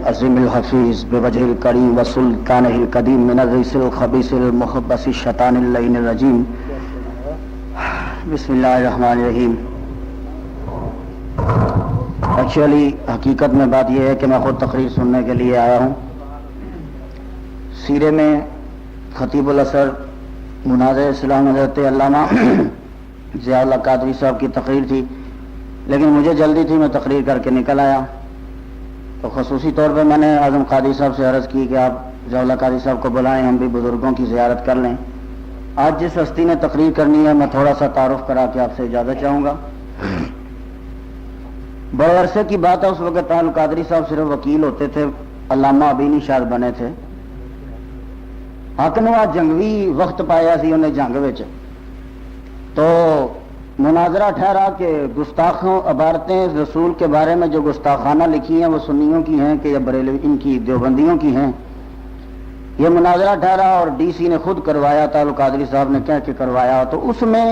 العظیم الحفیظ بوجہ الکریم وسلطانہ القدیم من الرجس الخبیث المخبث الشیطان اللعین الرجیم بسم اللہ الرحمن الرحیم۔ ایکچولی حقیقت میں بات یہ ہے کہ میں خود تقریر سننے کے لیے آیا ہوں۔ سیرے میں خطیب الازہر مناظر اسلام حضرت علامہ ضیاء اللہ قادری صاحب کی تقریر تھی، لیکن مجھے جلدی تھی، میں تقریر کر کے نکل آیا۔ تو خصوصی طور پہ میں نے اعظم قادری صاحب سے عرض کی کہ آپ ضیاء اللہ قادری صاحب کو بلائیں، ہم بھی بزرگوں کی زیارت کر لیں۔ آج جس ہستی نے تقریر کرنی ہے میں تھوڑا سا تعارف کرا کے آپ سے اجازت چاہوں گا۔ بڑے عرصے کی بات ہے، اس وقت اعظم قادری صاحب صرف وکیل ہوتے تھے، علامہ ابینی شاید بنے تھے۔ حق نوا جنگوی وقت پایا سی انہیں جنگ وچ، تو مناظرہ ٹھہرا کہ گستاخوں عبارتیں رسول کے بارے میں جو گستاخانہ لکھی ہیں وہ سنیوں کی ہیں کہ یا بریلوی ان کی دیوبندیوں کی ہیں۔ یہ مناظرہ ٹھہرا اور ڈی سی نے خود کروایا تھا، قادری صاحب نے کہہ کے کروایا۔ تو اس میں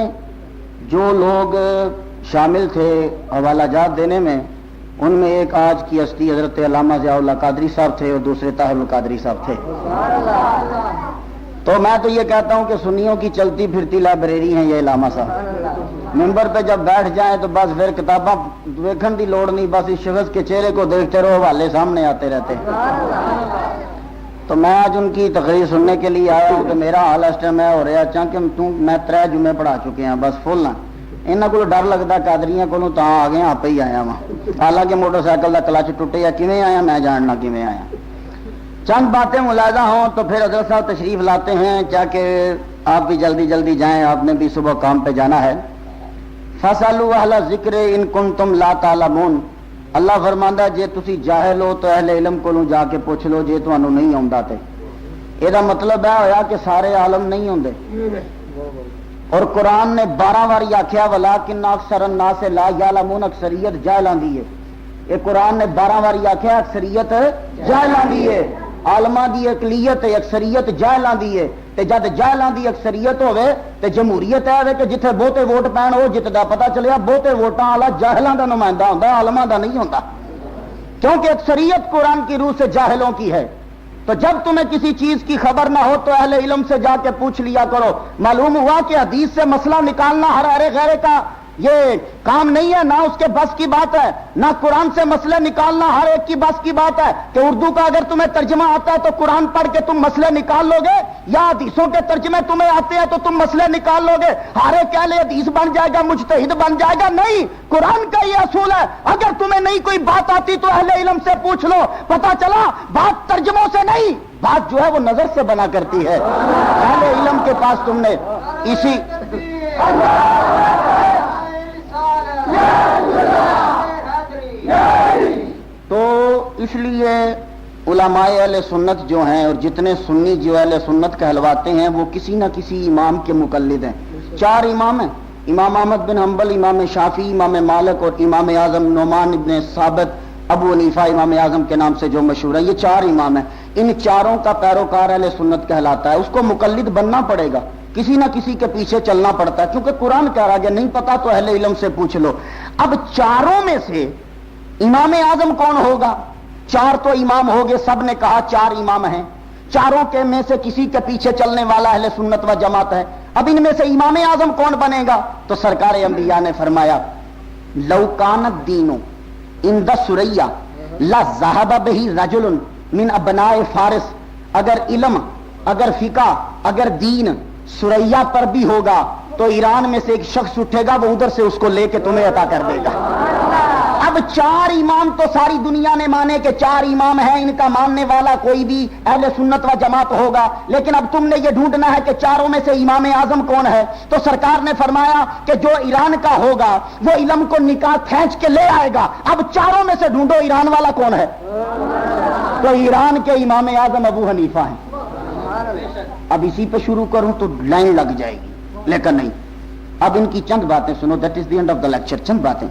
جو لوگ شامل تھے حوالہ جات دینے میں، ان میں ایک آج کی ہستی حضرت علامہ ضیاء اللہ قادری صاحب تھے اور دوسرے طاہر القادری صاحب تھے۔ تو میں تو یہ کہتا ہوں کہ سنیوں کی چلتی پھرتی لائبریری ہیں یہ علامہ صاحب۔ ممبر پہ جب بیٹھ جائیں تو بس پھر کتاباں دیکھنے کی لوڑ نہیں، بس اس شخص کے چہرے کو دیکھتے رہو، حوالے سامنے آتے رہتے۔ تو میں آج ان کی تقریر سننے کے لیے آیا ہوں کہ میرا حال اس ٹائم میں ہو رہا چاہے میں 3 جمعے پڑھا چکے ہیں بس فل ہیں۔ انہوں کو ڈر لگتا قادریاں کو تو آ گیا آپ ہی آیا وا، حالانکہ موٹر سائیکل کا کلچ ٹوٹے یا کیویں آیا میں جاننا کیویں آیا۔ چند باتیں ملاحظہ ہوں تو پھر حضرت صاحب تشریف لاتے ہیں، چاہ کہ آپ بھی جلدی جلدی جائیں، آپ نے بھی صبح کام پہ جانا ہے۔ فَاسْأَلُوا أَهْلَ الذِّكْرِ إِن كُنتُمْ لَا تَعْلَمُونَ۔ اللہ فرماندا جے تسی جاہل ہو تو اہل علم کولوں جا کے پوچھ لو جے تانوں نہیں آوندا تے۔ یہ مطلب ہے ہویا کہ سارے عالم نہیں ہوندے، اور قرآن نے 12 بار آخیا وَلَٰكِنَّ أَكْثَرَ النَّاسِ لَا يَعْلَمُونَ، اکثریت جاہلاں دی ہے۔ یہ قرآن نے 12 بار آخیا اکثریت جاہلاں دی ہے، عالماں دی اقلیت اکثریت جاہلاں دی ہے۔ تے جد جاہلاں دی اکثریت ہوے تے جمہوریت ہے کہ جتھے بہتے ووٹ پین وہ جتدا، پتہ چلیا بہتے ووٹاں والا جاہلاں دا نمائندہ ہوندا، عالماں دا نہیں ہوندا، کیونکہ اکثریت قرآن کی روح سے جاہلوں کی ہے۔ تو جب تمہیں کسی چیز کی خبر نہ ہو تو اہل علم سے جا کے پوچھ لیا کرو۔ معلوم ہوا کہ حدیث سے مسئلہ نکالنا ہر غیرے کا یہ کام نہیں ہے، نہ اس کے بس کی بات ہے، نہ قرآن سے مسئلے نکالنا ہر ایک کی بس کی بات ہے کہ اردو کا اگر تمہیں ترجمہ آتا ہے تو قرآن پڑھ کے تم مسئلے نکال لو گے، یا حدیثوں کے ترجمے تمہیں آتے ہیں تو تم مسئلے نکال لو گے، ہر ایک اہل حدیث بن جائے گا، مجتہد بن جائے گا؟ نہیں، قرآن کا یہ اصول ہے، اگر تمہیں نہیں کوئی بات آتی تو اہل علم سے پوچھ لو۔ پتہ چلا بات ترجموں سے نہیں، بات جو ہے وہ نظر سے بنا کرتی ہے۔ اہل علم کے پاس تم نے اسی تو اس لیے علماء اہل سنت جو ہیں اور جتنے سنی جو اہل سنت کہلواتے ہیں وہ کسی نہ کسی امام کے مقلد ہیں۔ 4 امام ہیں، امام احمد بن حنبل، امام شافعی، امام مالک اور امام اعظم نعمان ابن ثابت ابو حنیفہ امام اعظم کے نام سے جو مشہور ہے۔ یہ 4 امام ہیں، ان 4 کا پیروکار اہل سنت کہلاتا ہے۔ اس کو مقلد بننا پڑے گا، کسی نہ کسی کے پیچھے چلنا پڑتا ہے، کیونکہ قرآن کہہ رہا ہے نہیں پتا تو اہل علم سے پوچھ لو۔ اب 4 میں سے امام اعظم کون ہوگا؟ 4 تو امام ہو گئے، سب نے کہا 4 امام ہیں، 4 کے میں سے کسی کے پیچھے چلنے والا اہل سنت و جماعت ہے۔ اب ان میں سے امام اعظم کون بنے گا؟ تو سرکار انبیاء نے فرمایا لو کان الدین عند ثریا لذهب به رجل من ابناء فارس، اگر علم، اگر فقہ، اگر دین ثریا پر بھی ہوگا تو ایران میں سے ایک شخص اٹھے گا، وہ ادھر سے اس کو لے کے تمہیں عطا کر دے گا۔ اب 4 امام تو ساری دنیا نے مانے کہ 4 امام ہیں، ان کا ماننے والا کوئی بھی اہل سنت و جماعت ہوگا، لیکن اب تم نے یہ ڈھونڈنا ہے کہ 4 میں سے امام اعظم کون ہے۔ تو سرکار نے فرمایا کہ جو ایران کا ہوگا وہ علم کو نکاح کھینچ کے لے آئے گا۔ اب 4 میں سے ڈھونڈو ایران والا کون ہے؟ تو ایران کے امام اعظم ابو حنیفہ ہیں۔ اب اسی پہ شروع کروں تو لائن لگ جائے گی، لیکن نہیں، اب ان کی چند باتیں سنو، that is the end of the lecture. چند باتیں۔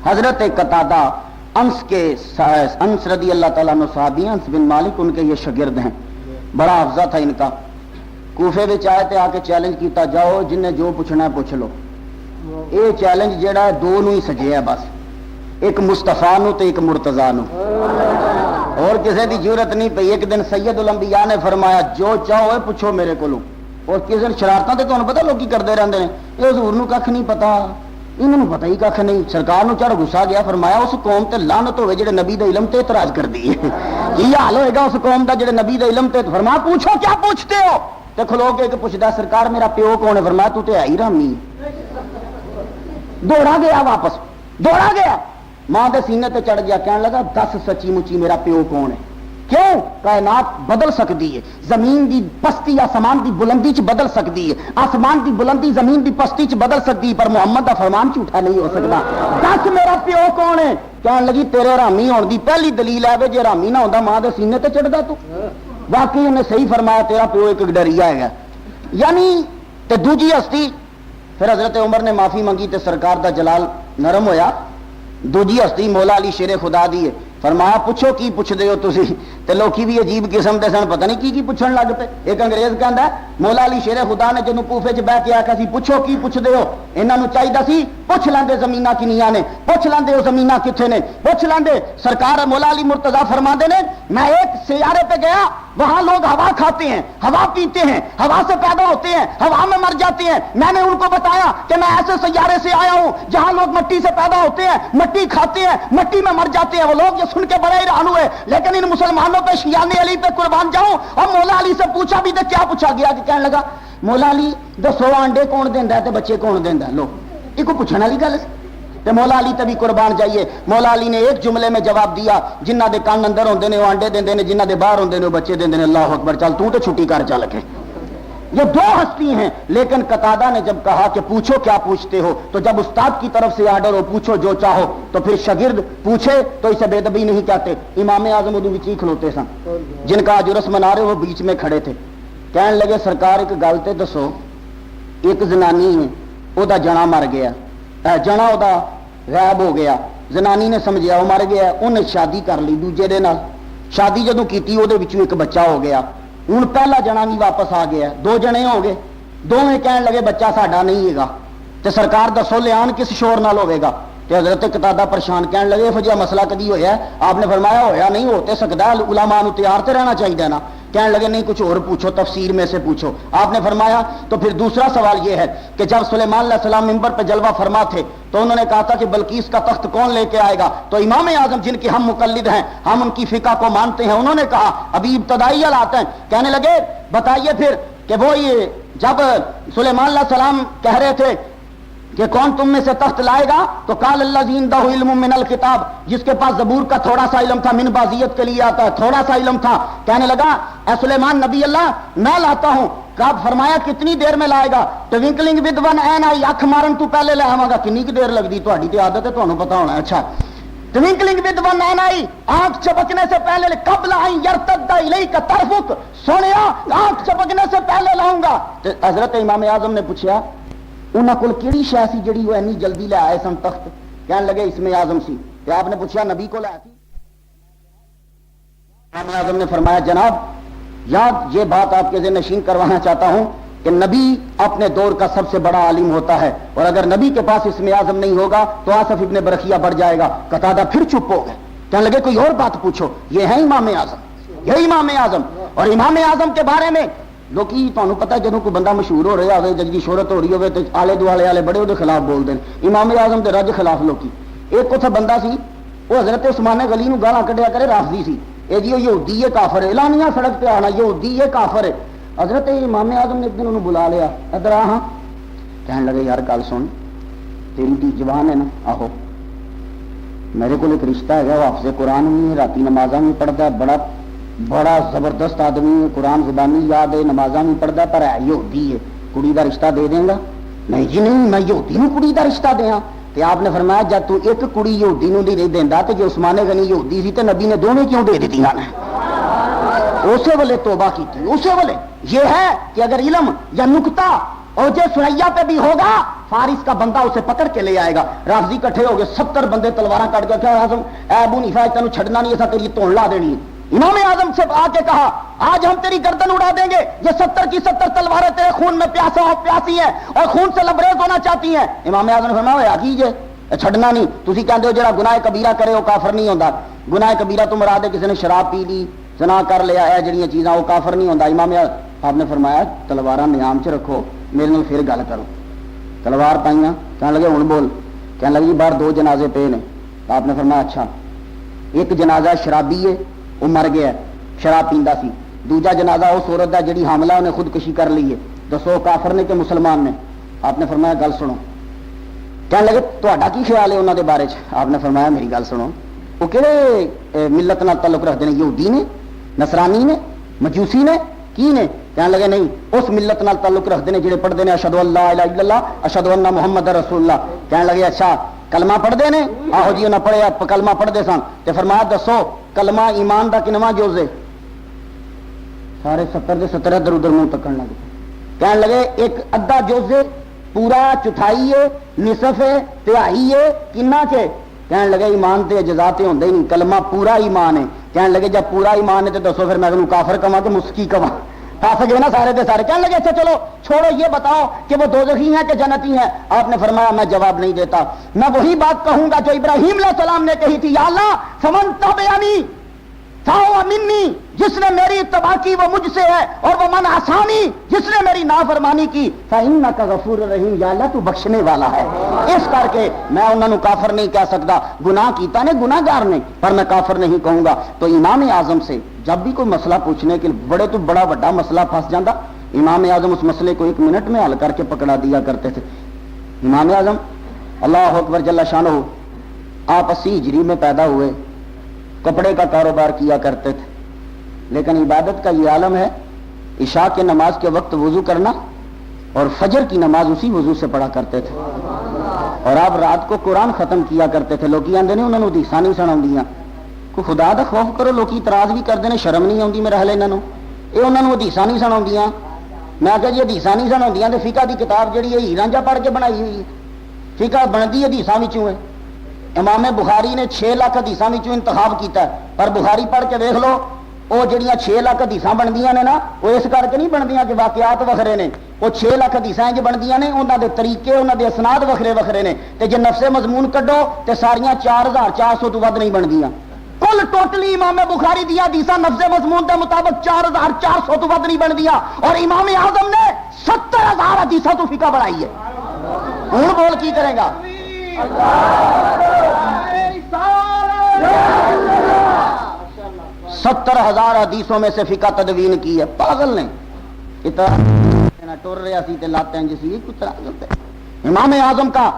حضرت قتادہ انس رضی اللہ تعالیٰ عنہ صحابی ہیں، انس بن مالک ان کے یہ شاگرد ہیں، بڑا حفظہ تھا ان کا۔ کوفے میں آئے تھے، آ کے چیلنج کیتا جاؤ جن نے جو پوچھنا ہے پوچھ لو۔ یہ چیلنج جڑا ہے 2 نو ہی سجے ہے بس، ایک مصطفیٰ نو تے ایک مرتضیٰ نو، اور کسی کی ضرورت نہیں پئی. ایک دن سید الانبیاء نے فرمایا جو چاہو پوچھو میرے کو. اور کسی دن شرارتاں تے تمہیں پتا لوگ کرتے رہتے ہیں, یہ حضور نو کھ نہیں پتا, انہوں پتہ ہی کھ نہیں. سرکار نو چڑھ غصہ گیا, فرمایا اس قوم تے لعنت ہوے جڑے نبی دے علم تے اعتراض کردی ہے. یہ حال ہوئے گا اس قوم دا جڑے نبی دے علم تے. فرمایا پوچھو کیا پوچھتے ہو. تے کھلو کے پوچھدا سرکار میرا پیو کون ہے. فرمایا تو تے ہے ہی رامی. دوڑا گیا, واپس دوڑا گیا, ماں دے سینے تے چڑھ گیا, کہنے لگا دس سچی مچی میرا پیو کون ہے. کیوں؟ کائنات بدل سکتی ہے, زمین دی پستی آسمان دی بلندی چ بدل سکتی ہے, آسمان دی بلندی زمین دی پستی چ بدل سکتی ہے, پر محمد دا فرمان جھوٹا نہیں ہو سکتا. دس میرا پیو کون ہے. کہنے لگی تیرے رامی ہون دی پہلی دلیل ہے جے رامی نہ ہوندا ماں دے سینے تے چڑھدا تو. واقعی انہیں صحیح فرمایا, تیرا پیو ایک ڈریا ہے. یعنی تے دوجی ہستی, پھر حضرت عمر نے معافی منگی تے سرکار دا جلال نرم ہویا. دوجی ہستی مولا علی شیر خدا دی ہے. فرمایا پوچھو کی پوچھتے ہو تسی. تے لوکی بھی عجیب قسم دے سن, پتہ نہیں کی پوچھن لگ پے. ایک انگریز کہندا ہے مولا علی شیر خدا نے جدوں کوفے چ بیٹھ کے آکھیا سی پوچھو کی پوچھتے ہو, انہاں نوں چاہیدا سی پوچھ لیندے زمیناں کنیاں نے, پوچھ لیندے او زمیناں کتھے نے, پوچھ لیندے. سرکار مولا علی مرتضیٰ فرماندے نے میں ایک سیارے پہ گیا, وہاں لوگ ہوا کھاتے ہیں, ہوا پیتے ہیں, ہوا سے پیدا ہوتے ہیں, ہوا میں مر جاتے ہیں. میں نے ان کو بتایا کہ میں ایسے سیارے سے آیا ہوں جہاں لوگ مٹی سے پیدا ہوتے ہیں, مٹی کھاتے ہیں, مٹی میں مر جاتے ہیں. وہ لوگ یہ سن کے بڑے حیران ہوئے, لیکن ان مسلمانوں پہ شیان علی پہ قربان جاؤں. اور مولا علی سے پوچھا بھی تو کیا پوچھا گیا کہ کہنے لگا مولا علی دسو انڈے کون دیندا ہے تے بچے کون دیندا ہے. لو یہ کوئی پوچھنے والی گل ہے. تے مولا علی تے بھی قربان جائیے. مولا علی نے ایک جملے میں جواب دیا, جنہ دے کان اندر ہوندے نے وہ انڈے دیندے نے, جنہ دے باہر ہوندے نے وہ بچے دیندے نے. اللہ اکبر, چل تو تے چھٹی کر چل کے. یہ دو ہستی ہیں. لیکن قتادہ نے جب کہا کہ پوچھو کیا پوچھتے ہو, تو جب استاد کی طرف سے آرڈر ہو پوچھو جو چاہو, تو پھر شاگرد پوچھے تو اسے بے ادبی نہیں کہتے. امام اعظم ادو وچ ہی کھلوتے سن, جن کا آج رسم منا رہے وہ بیچ میں کھڑے تھے. کہنے لگے سرکار ایک گل تے دسو, ایک زنانی ہے او دا جنا مر گیا, جنا او دا غائب ہو گیا. زنانی نے سمجھیا وہ مر گیا, انہیں شادی کر لی دوجے دے نال. شادی جدوں کیتی او دے وچوں ایک بچہ ہو گیا. ہوں پہلا جنا بھی واپس آ گیا, دو جنے ہو گئے. دونوں کہنے لگے بچہ ساڈا نہیں ہے. تے سرکار دسو لیان کس شور نال ہوے گا. تے حضرت قتادہ پریشان کہنے لگے یہ جہا مسئلہ کدی ہویا ہے. آپ نے فرمایا ہویا نہیں, ہوتے سکتا ہے, علماء نو تیار تے رہنا چاہیے نا. کہنے لگے نہیں کچھ اور پوچھو, تفسیر میں سے پوچھو. آپ نے فرمایا تو پھر دوسرا سوال یہ ہے کہ جب سلیمان علیہ السلام منبر پہ جلوہ فرما تھے تو انہوں نے کہا تھا کہ بلقیس کا تخت کون لے کے آئے گا. تو امام اعظم جن کے ہم مقلد ہیں, ہم ان کی فقہ کو مانتے ہیں, انہوں نے کہا ابھی ابتدائی حالات ہیں. کہنے لگے بتائیے پھر کہ وہ یہ جب سلیمان علیہ السلام کہہ رہے تھے کہ کون تم میں سے تخت لائے گا, تو قال الذی عندہ علم من الکتاب, جس کے پاس زبور کا تھوڑا سا علم تھا, من بازیت کے لیے آتا ہے, تھوڑا سا علم تھا. کہنے لگا اے سلیمان نبی اللہ میں لاتا ہوں. کہا فرمایا کتنی دیر میں لائے گا. ٹوینکلنگ ود ون این آئی, اکھ مارن تو پہلے لے آواں گا. کنی کی دیر لگتی تہاڈی تے عادت ہے, تانوں پتہ ہونا. اچھا ٹوینکلنگ ود ون این آئی, آنکھ چپکنے سے پہلے, قبل ان یرتد الیک طرفک, سونیا آنکھ چپکنے سے پہلے لاؤں گا. حضرت امام اعظم نے پوچھا انہاں کول کیڑی شے سی جڑی وہ اتنی جلدی لے آئے سن تخت. کہنے لگے اس میں اعظم سی. کہ آپ نے پوچھا نبی کو لے تھی. امام اعظم نے فرمایا جناب یاد یہ بات آپ کے ذہن نشین کروانا چاہتا ہوں کہ نبی اپنے دور کا سب سے بڑا عالم ہوتا ہے, اور اگر نبی کے پاس اس میں اعظم نہیں ہوگا تو آصف ابن برخیہ بڑھ جائے گا. قتادہ پھر چپ ہو گئے. کہنے لگے کوئی اور بات پوچھو. یہ ہے امام اعظم, یہ امام اعظم. اور امام اعظم کے بارے میں لوگ تمہیں پتا ہے جدوں کوئی بندہ مشہور ہو رہا ہو, جس کی شہرت ہو رہی ہوے تو آلے دوالے والے بڑے وہ خلاف بولتے ہیں. امام اعظم کے رج خلاف لوکی. ایک اتنے بندہ سی وہ حضرت عثمان غنی نو گالاں کڈیا کرے, رافضی سی. اے جی یہودی ہے کافر ہے, اعلانیہ سڑک پہ آنا یہودی ہے کافر ہے. حضرت امام اعظم نے ایک دن انہوں بلا لیا, ادھر آ. ہاں کہنے لگے یار گل سن, تیری دی جوان ہے نا, آہو میرے کو ایک رشتہ ہے, وہ حافظ قرآن بھی ہے, راتی نمازاں بھی پڑھتا ہے, بڑا بڑا زبردست آدمی ہے, قرآن زبانی یاد ہے, نمازاں بھی پڑھتا ہے, پر ہے یہودی ہے. کڑی دا رشتہ دے دیں گا؟ نہیں جی نہیں, میں یہودی نو کڑی دا رشتہ دیاں. تے آپ نے فرمایا جب تو ایک کڑی یہودی نو نہیں دیندا تے جو عثمان غنی یہودی سی تے نبی نے دونوں کیوں دے دتیاں نے؟ اسی ویلے توبہ کی تھی, اسی ویلے. یہ ہے کہ اگر علم یا نکتہ اور جو سریا پہ بھی ہوگا فارس کا بندہ اسے پکڑ کے لے آئے گا. رافضی کٹھے ہو گئے, 70 بندے تلواراں کٹ کے کہا اعظم اے ابو حنیفہ تینوں چھڈنا نہیں, ایسا تیری توڑ لا دینی ہے. امام اعظم سے آ کے کہا آج ہم تیری گردن اڑا دیں گے, یہ 70 کی 70 تلواریں تیرے خون میں پیاسی ہیں اور خون سے لبریز ہونا چاہتی ہیں. امام اعظم نے فرمایا کیجئے, چھڈنا نہیں. تسی کہندے ہو جڑا گناہ کبیرہ کرے وہ کافر نہیں ہوندا. گناہ کبیرہ تو مراد ہے کسی نے شراب پی لی، زنا کر لیا ہے، جڑیاں چیزاں وہ کافر نہیں ہوتا۔ امام آپ نے فرمایا تلوار نیام چ رکھو، میرے نال پھر گل کرو۔ تلوار پائیاں، کہنے لگے ہن بول، کہنے لگے جی باہر 2 جنازے پے نے۔ آپ نے فرمایا اچھا، ایک جنازہ شرابی ہے وہ مر گیا، شراب پیندا سی، دوجا جنازہ اس عورت دا جڑی حاملہ انہیں خودکشی کر لی ہے، دسو کافر نے کہ مسلمان نے؟ آپ نے فرمایا گل سنو۔ کہنے لگے تہاڈا کی خیال ہے انہوں دے بارے چ؟ آپ نے فرمایا میری گل سنو، وہ کہڑے ملت نال تعلق رکھتے ہیں؟ یہودی نے، نصرانی نے، مجوسی نے، کی نے؟ کہنے لگے نہیں، اس ملت نال تعلق رکھتے ہیں جڑے پڑھتے ہیں اشہد ان لا الہ الا اللہ اشہد ان محمد رسول اللہ۔ کہنے لگے اچھا کلمہ پڑھتے ہیں؟ آہو جی انہیں پڑھیا، کلمہ پڑھتے سن۔ تے فرمایا دسو کلمہ ایمان دا کنواں جز ہے؟ سارے 70 دے 70 ادھر ادھر منہ تکن لگے۔ کہنے لگے ایک ادھا جز ہے، پورا چوتھائی ہے، نصف ہے، تہائی ہے، کنا چ؟ کہنے لگے ایمان تے اجزاء تے ہوندے ہی نہیں، کلمہ پورا ایمان ہے۔ کہنے لگے جب پورا ایمان ہے تو دسو پھر میں کافر کہاں کہ مسکی کہاں؟ پھنس گئے نا سارے دے سارے۔ کہنے لگے اچھا چلو چھوڑو، یہ بتاؤ کہ وہ دوزخی ہیں کہ جنتی ہیں؟ آپ نے فرمایا میں جواب نہیں دیتا، میں وہی بات کہوں گا جو ابراہیم علیہ السلام نے کہی تھی، یا اللہ فمن تبعنی فہو منی، جس نے میری اتباع کی وہ مجھ سے ہے، اور وہ من عصانی، جس نے میری نافرمانی کی فإنک غفور رحیم، یا اللہ تو بخشنے والا ہے۔ اس کر کے میں انہوں نے کافر نہیں کہہ سکتا، گناہ کیتا نے، گناہ گار نے، پر میں کافر نہیں کہوں گا۔ تو امام اعظم سے جب بھی کوئی مسئلہ پوچھنے کے بڑے تو بڑا بڑا مسئلہ پھنس جاتا، امام اعظم اس مسئلے کو 1 منٹ میں حل کر کے پکڑا دیا کرتے تھے۔ امام اعظم اللہ اکبر جل شانہ، آپ 80 ہجری میں پیدا ہوئے، کپڑے کا کاروبار کیا کرتے تھے، لیکن عبادت کا یہ عالم ہے، عشاء کے نماز کے وقت وضو کرنا اور فجر کی نماز اسی وضو سے پڑھا کرتے تھے، اور آپ رات کو قرآن ختم کیا کرتے تھے۔ لوگ آتے ہیں انہوں نے حدیثاں نہیں سناؤندیاں، کوئی خدا دا خوف کرو، لوگ اعتراض بھی کرتے ہیں شرم نہیں آتی میرا حال انہوں یہ انہوں نے حدیثاں نہیں سناؤندیاں۔ میں کہ جی حدیثاں نہیں سناؤندیاں تو فقہ دی کتاب جڑی ہے ہیرانجا پڑھ کے بنائی ہوئی ہے، فقہ بنتی حدیثاں وچوں ہے۔ امام بخاری نے 6 لاکھ حدیثاں وچوں انتخاب کیتا ہے، پر بخاری پڑھ کے دیکھ لو وہ جڑیاں 6 لاکھ حدیثاں بندیاں نے نا، وہ اس کر کے نہیں بندیاں کہ واقعات وکھرے نے، وہ 6 لاکھ حدیثاں جو بندیاں نے انہاں دے طریقے، انہاں دے اسناد وکھرے وکھرے نے، تے جے نفس مضمون کڈو تے ساریاں 4400 تو ود نہیں بندیاں۔ کل ٹوٹلی امام بخاری دیا حدیثاں نفس مضمون دے مطابق 4400 تو ود نہیں بندیاں، اور امام اعظم نے 70000 حدیثاں تو فقہ بنائی ہے۔ ہن بول کی کرے گا؟ 70,000 حدیثوں میں سے فقہ تدوین کی ہے۔ پاگل نے اتنا ٹر رہا سی تے لاتے ہیں جسی امام اعظم کا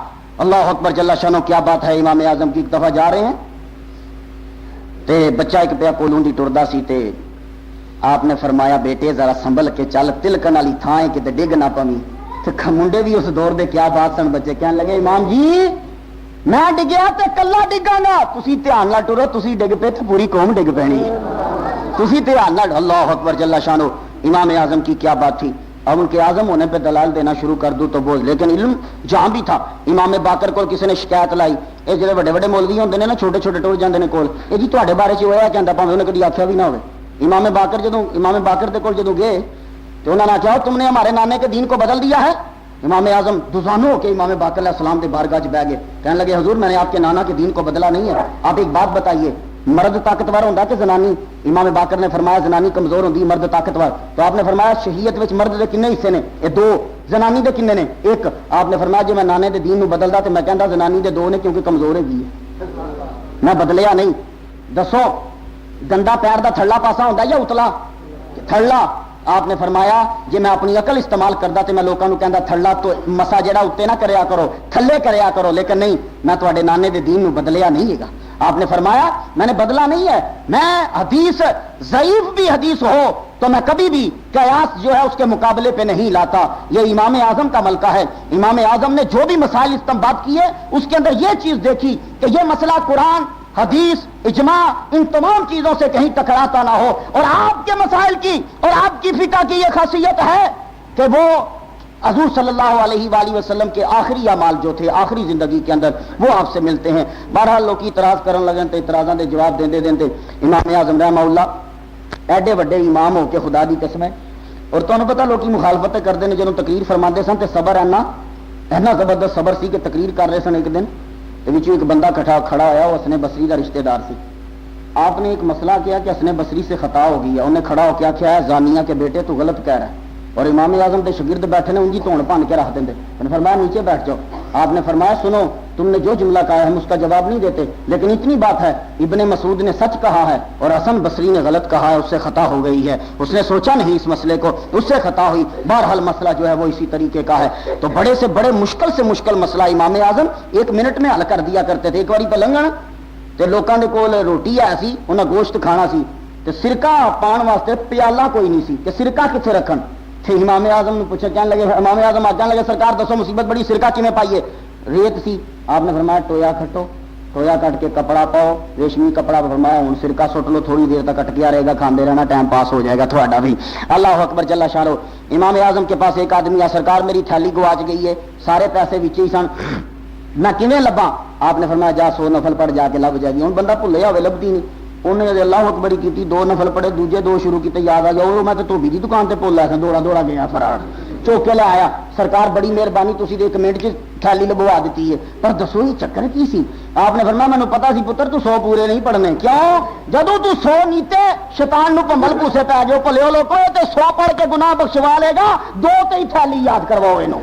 اللہ اکبر جل شانہ کیا بات ہے۔ امام اعظم کی ایک دفعہ جا رہے ہیں تے بچہ ایک پیا کولوں دی ٹردا سی تے آپ نے فرمایا بیٹے ذرا سنبھل کے چل، تلکن والی تھان ہے کہ ڈگ نہ پویں۔ تے منڈے بھی اس دور دے کیا بات سن، بچے کہنے لگے امام جی میں ڈگیا تے کلا ڈگا گا، تسی دھیان نال ٹرو، تسی ڈگ پے تے پوری قوم ڈگ پینی ہے، تسی دھیان نال۔ اللہ اکبر جل شانہ امام اعظم کی کیا بات تھی۔ اب ان کے اعظم ہونے پہ دلال دینا شروع کر دوں تو بوجھ، لیکن علم جہاں بھی تھا۔ امام باقر کو کسی نے شکایت لائی، یہ جڑے بڑے بڑے مولوی ہوندے نے نا چھوٹے چھوٹے ٹر جاندے نے کول، یہ جی تواڈے بارے چ ہویا کہندا پاویں انہیں کدی آکھیا بھی نہ ہوے۔ امام باقر دے کول جدوں گئے تو انہوں نے کہا تم نے ہمارے نانے کے دین کو بدل دیا ہے۔ امام اعظم دزانو ہو کے امام باقر علیہ السلام کے بارگاہ بیٹھ گئے، کہنے لگے حضور میں نے آپ کے نانا کے دین کو بدلا نہیں ہے، آپ ایک بات بتائیے مرد طاقتور ہوتا کہ زنانی؟ امام باقر نے فرمایا زنانی کمزور ہوتی، مرد طاقتور۔ تو آپ نے فرمایا شہیت وچ مرد دے کنے حصے نے؟ یہ 2۔ زنانی دے کنے نے؟ 1۔ آپ نے فرمایا جی میں نانے دے دین نو بدلدا تو میں کہندا زنانی دے 2 نے کیونکہ کمزور ہے گی میں بدلیا نہیں۔ دسو گندا پیر دا تھڑا پاسا ہوندا یا اتلا؟ تھڑا۔ آپ نے فرمایا جی میں اپنی عقل استعمال کردا تو میں لوگوں کو کہندا تھڑا تو مسا جڑا اتنے نہ کریا کرو، تھلے کریا کرو، لیکن نہیں میں تواڈے نانے دے دین نو بدلیا نہیں ہے۔ آپ نے فرمایا میں نے بدلا نہیں ہے، میں حدیث ضعیف بھی حدیث ہو تو میں کبھی بھی قیاس جو ہے اس کے مقابلے پہ نہیں لاتا۔ یہ امام اعظم کا ملکہ ہے۔ امام اعظم نے جو بھی مسائل استنباط کیے اس کے اندر یہ چیز دیکھی کہ یہ مسئلہ قرآن، حدیث، اجماع ان تمام چیزوں سے کہیں ٹکراتا نہ ہو، اور آپ کے مسائل کی اور آپ کی فقہ کی یہ خاصیت ہے کہ وہ حضور صلی اللہ علیہ وآلہ وسلم کے آخری اعمال جو تھے آخری زندگی کے اندر وہ آپ سے ملتے ہیں۔ بہرحال لوگ اعتراض کرن لگے تو اعتراضاں دے جواب دیندے دیندے امام اعظم رحمہ اللہ ایڈے وڈے امام ہو کے خدا دی قسم ہے، اور تمہیں پتہ لوگ مخالفت کرتے ہیں جدوں تقریر فرماندے سن تے صبر اینا زبردست صبر سی کہ تقریر کر رہے سن ایک دن تے وچوں ایک بندہ کھڑا ہوا وہ حسن بصری دا رشتہ دار سی، آپ نے ایک مسئلہ کیا کہ حسن بصری سے خطا ہو گئی ہے، انہیں کھڑا ہو کیا کیا ہے زانیہ کے بیٹے تو غلط کہہ رہا ہے، اور امام اعظم کے شاگرد بیٹھے نے ان کی توڑ بھن کے رکھ دیں، انہوں نے فرمایا نیچے بیٹھ جاؤ۔ آپ نے فرمایا سنو، تم نے جو جملہ کہا ہے ہم اس کا جواب نہیں دیتے، لیکن اتنی بات ہے ابن مسعود نے سچ کہا ہے اور حسن بصری نے غلط کہا ہے، اس سے خطا ہو گئی ہے، اس نے سوچا نہیں اس مسئلے کو، اس سے خطا ہوئی، بہرحال مسئلہ جو ہے وہ اسی طریقے کا ہے۔ تو بڑے سے بڑے مشکل سے مشکل مسئلہ امام اعظم 1 منٹ میں حل کر دیا کرتے تھے۔ ایک باری پلنگن تے لوکاں دے کول روٹی ہے سی، انہاں گوشت کھانا سی تے سرکہ پان واسطے پیالہ کوئی نہیں سی کہ سرکہ کتنے رکھن، تے امام اعظم نے پوچھا، کہنے لگے امام اعظم کہنے لگے سرکار دسو مصیبت بڑی، سرکہ کیویں پائیے؟ ریت سی، آپ نے فرمایا ٹویا کھٹو، ٹویا کٹ کے کپڑا پاؤ، ریشمی کپڑا، فرمایا ہوں سرکہ سٹ لو، تھوڑی دیر تک اٹکیا رہے گا، کھاندے رہنا، ٹائم پاس ہو جائے گا تھوڑا بھی۔ اللہ اکبر جل شانہ۔ امام اعظم کے پاس ایک آدمی آ، سرکار میری تھیلی گواچ گئی ہے، سارے پیسے وچ ہی سن، میں کیویں لباں؟ آپ نے فرمایا جا 100 نفل پڑھ جا کے لب جائے گی۔ ہوں بندہ بھلیا ہوئے لبدی نہیں، انہیں اللہ اکبر کی 2 نفل پڑھے، دوجے 2 شروع کیتے، یاد آ گیا میں تو دھوبی کی دکان تے بھول آیا، دوڑا دوڑا گیا فرار، چوک کے لے آیا، سرکار بڑی مہربانی تسی دے 1 منٹ چ تھیلی لبوا دیتی ہے، پر دسو یہ چکر کی سی؟ آپ نے فرمایا مینوں پتا سی پتر تو 100 پورے نہیں پڑھنے، کیوں؟ جدوں تو 100 نیتے شیطان نو پمبل پوسے پی جو پلیو لوکو تے 100 پڑھ کے گناہ بخشوا لے گا، 2 تے ہی تھیلی یاد کرواؤ اینو۔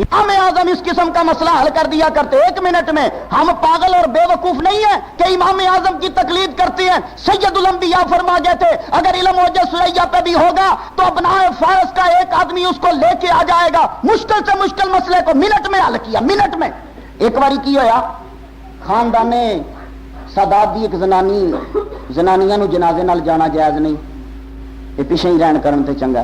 امام اعظم اس قسم کا مسئلہ حل کر دیا کرتے 1 منٹ میں۔ ہم پاگل اور بے وقوف نہیں ہیں کہ امام اعظم کی تقلید کرتے ہیں۔ سید الانبیاء فرما گئے تھے اگر علم موجہ سریا پہ بھی ہوگا تو ابنائے فارس کا ایک آدمی اس کو لے کے آ جائے گا۔ مشکل سے مشکل مسئلے کو منٹ میں حل کیا، منٹ میں۔ ایک باری کی ہویا، خاندان سادات دی ایک زنانیاں نو جنازے نال جانا جائز نہیں، یہ پیچھے ہی رہن کرن تے چنگا،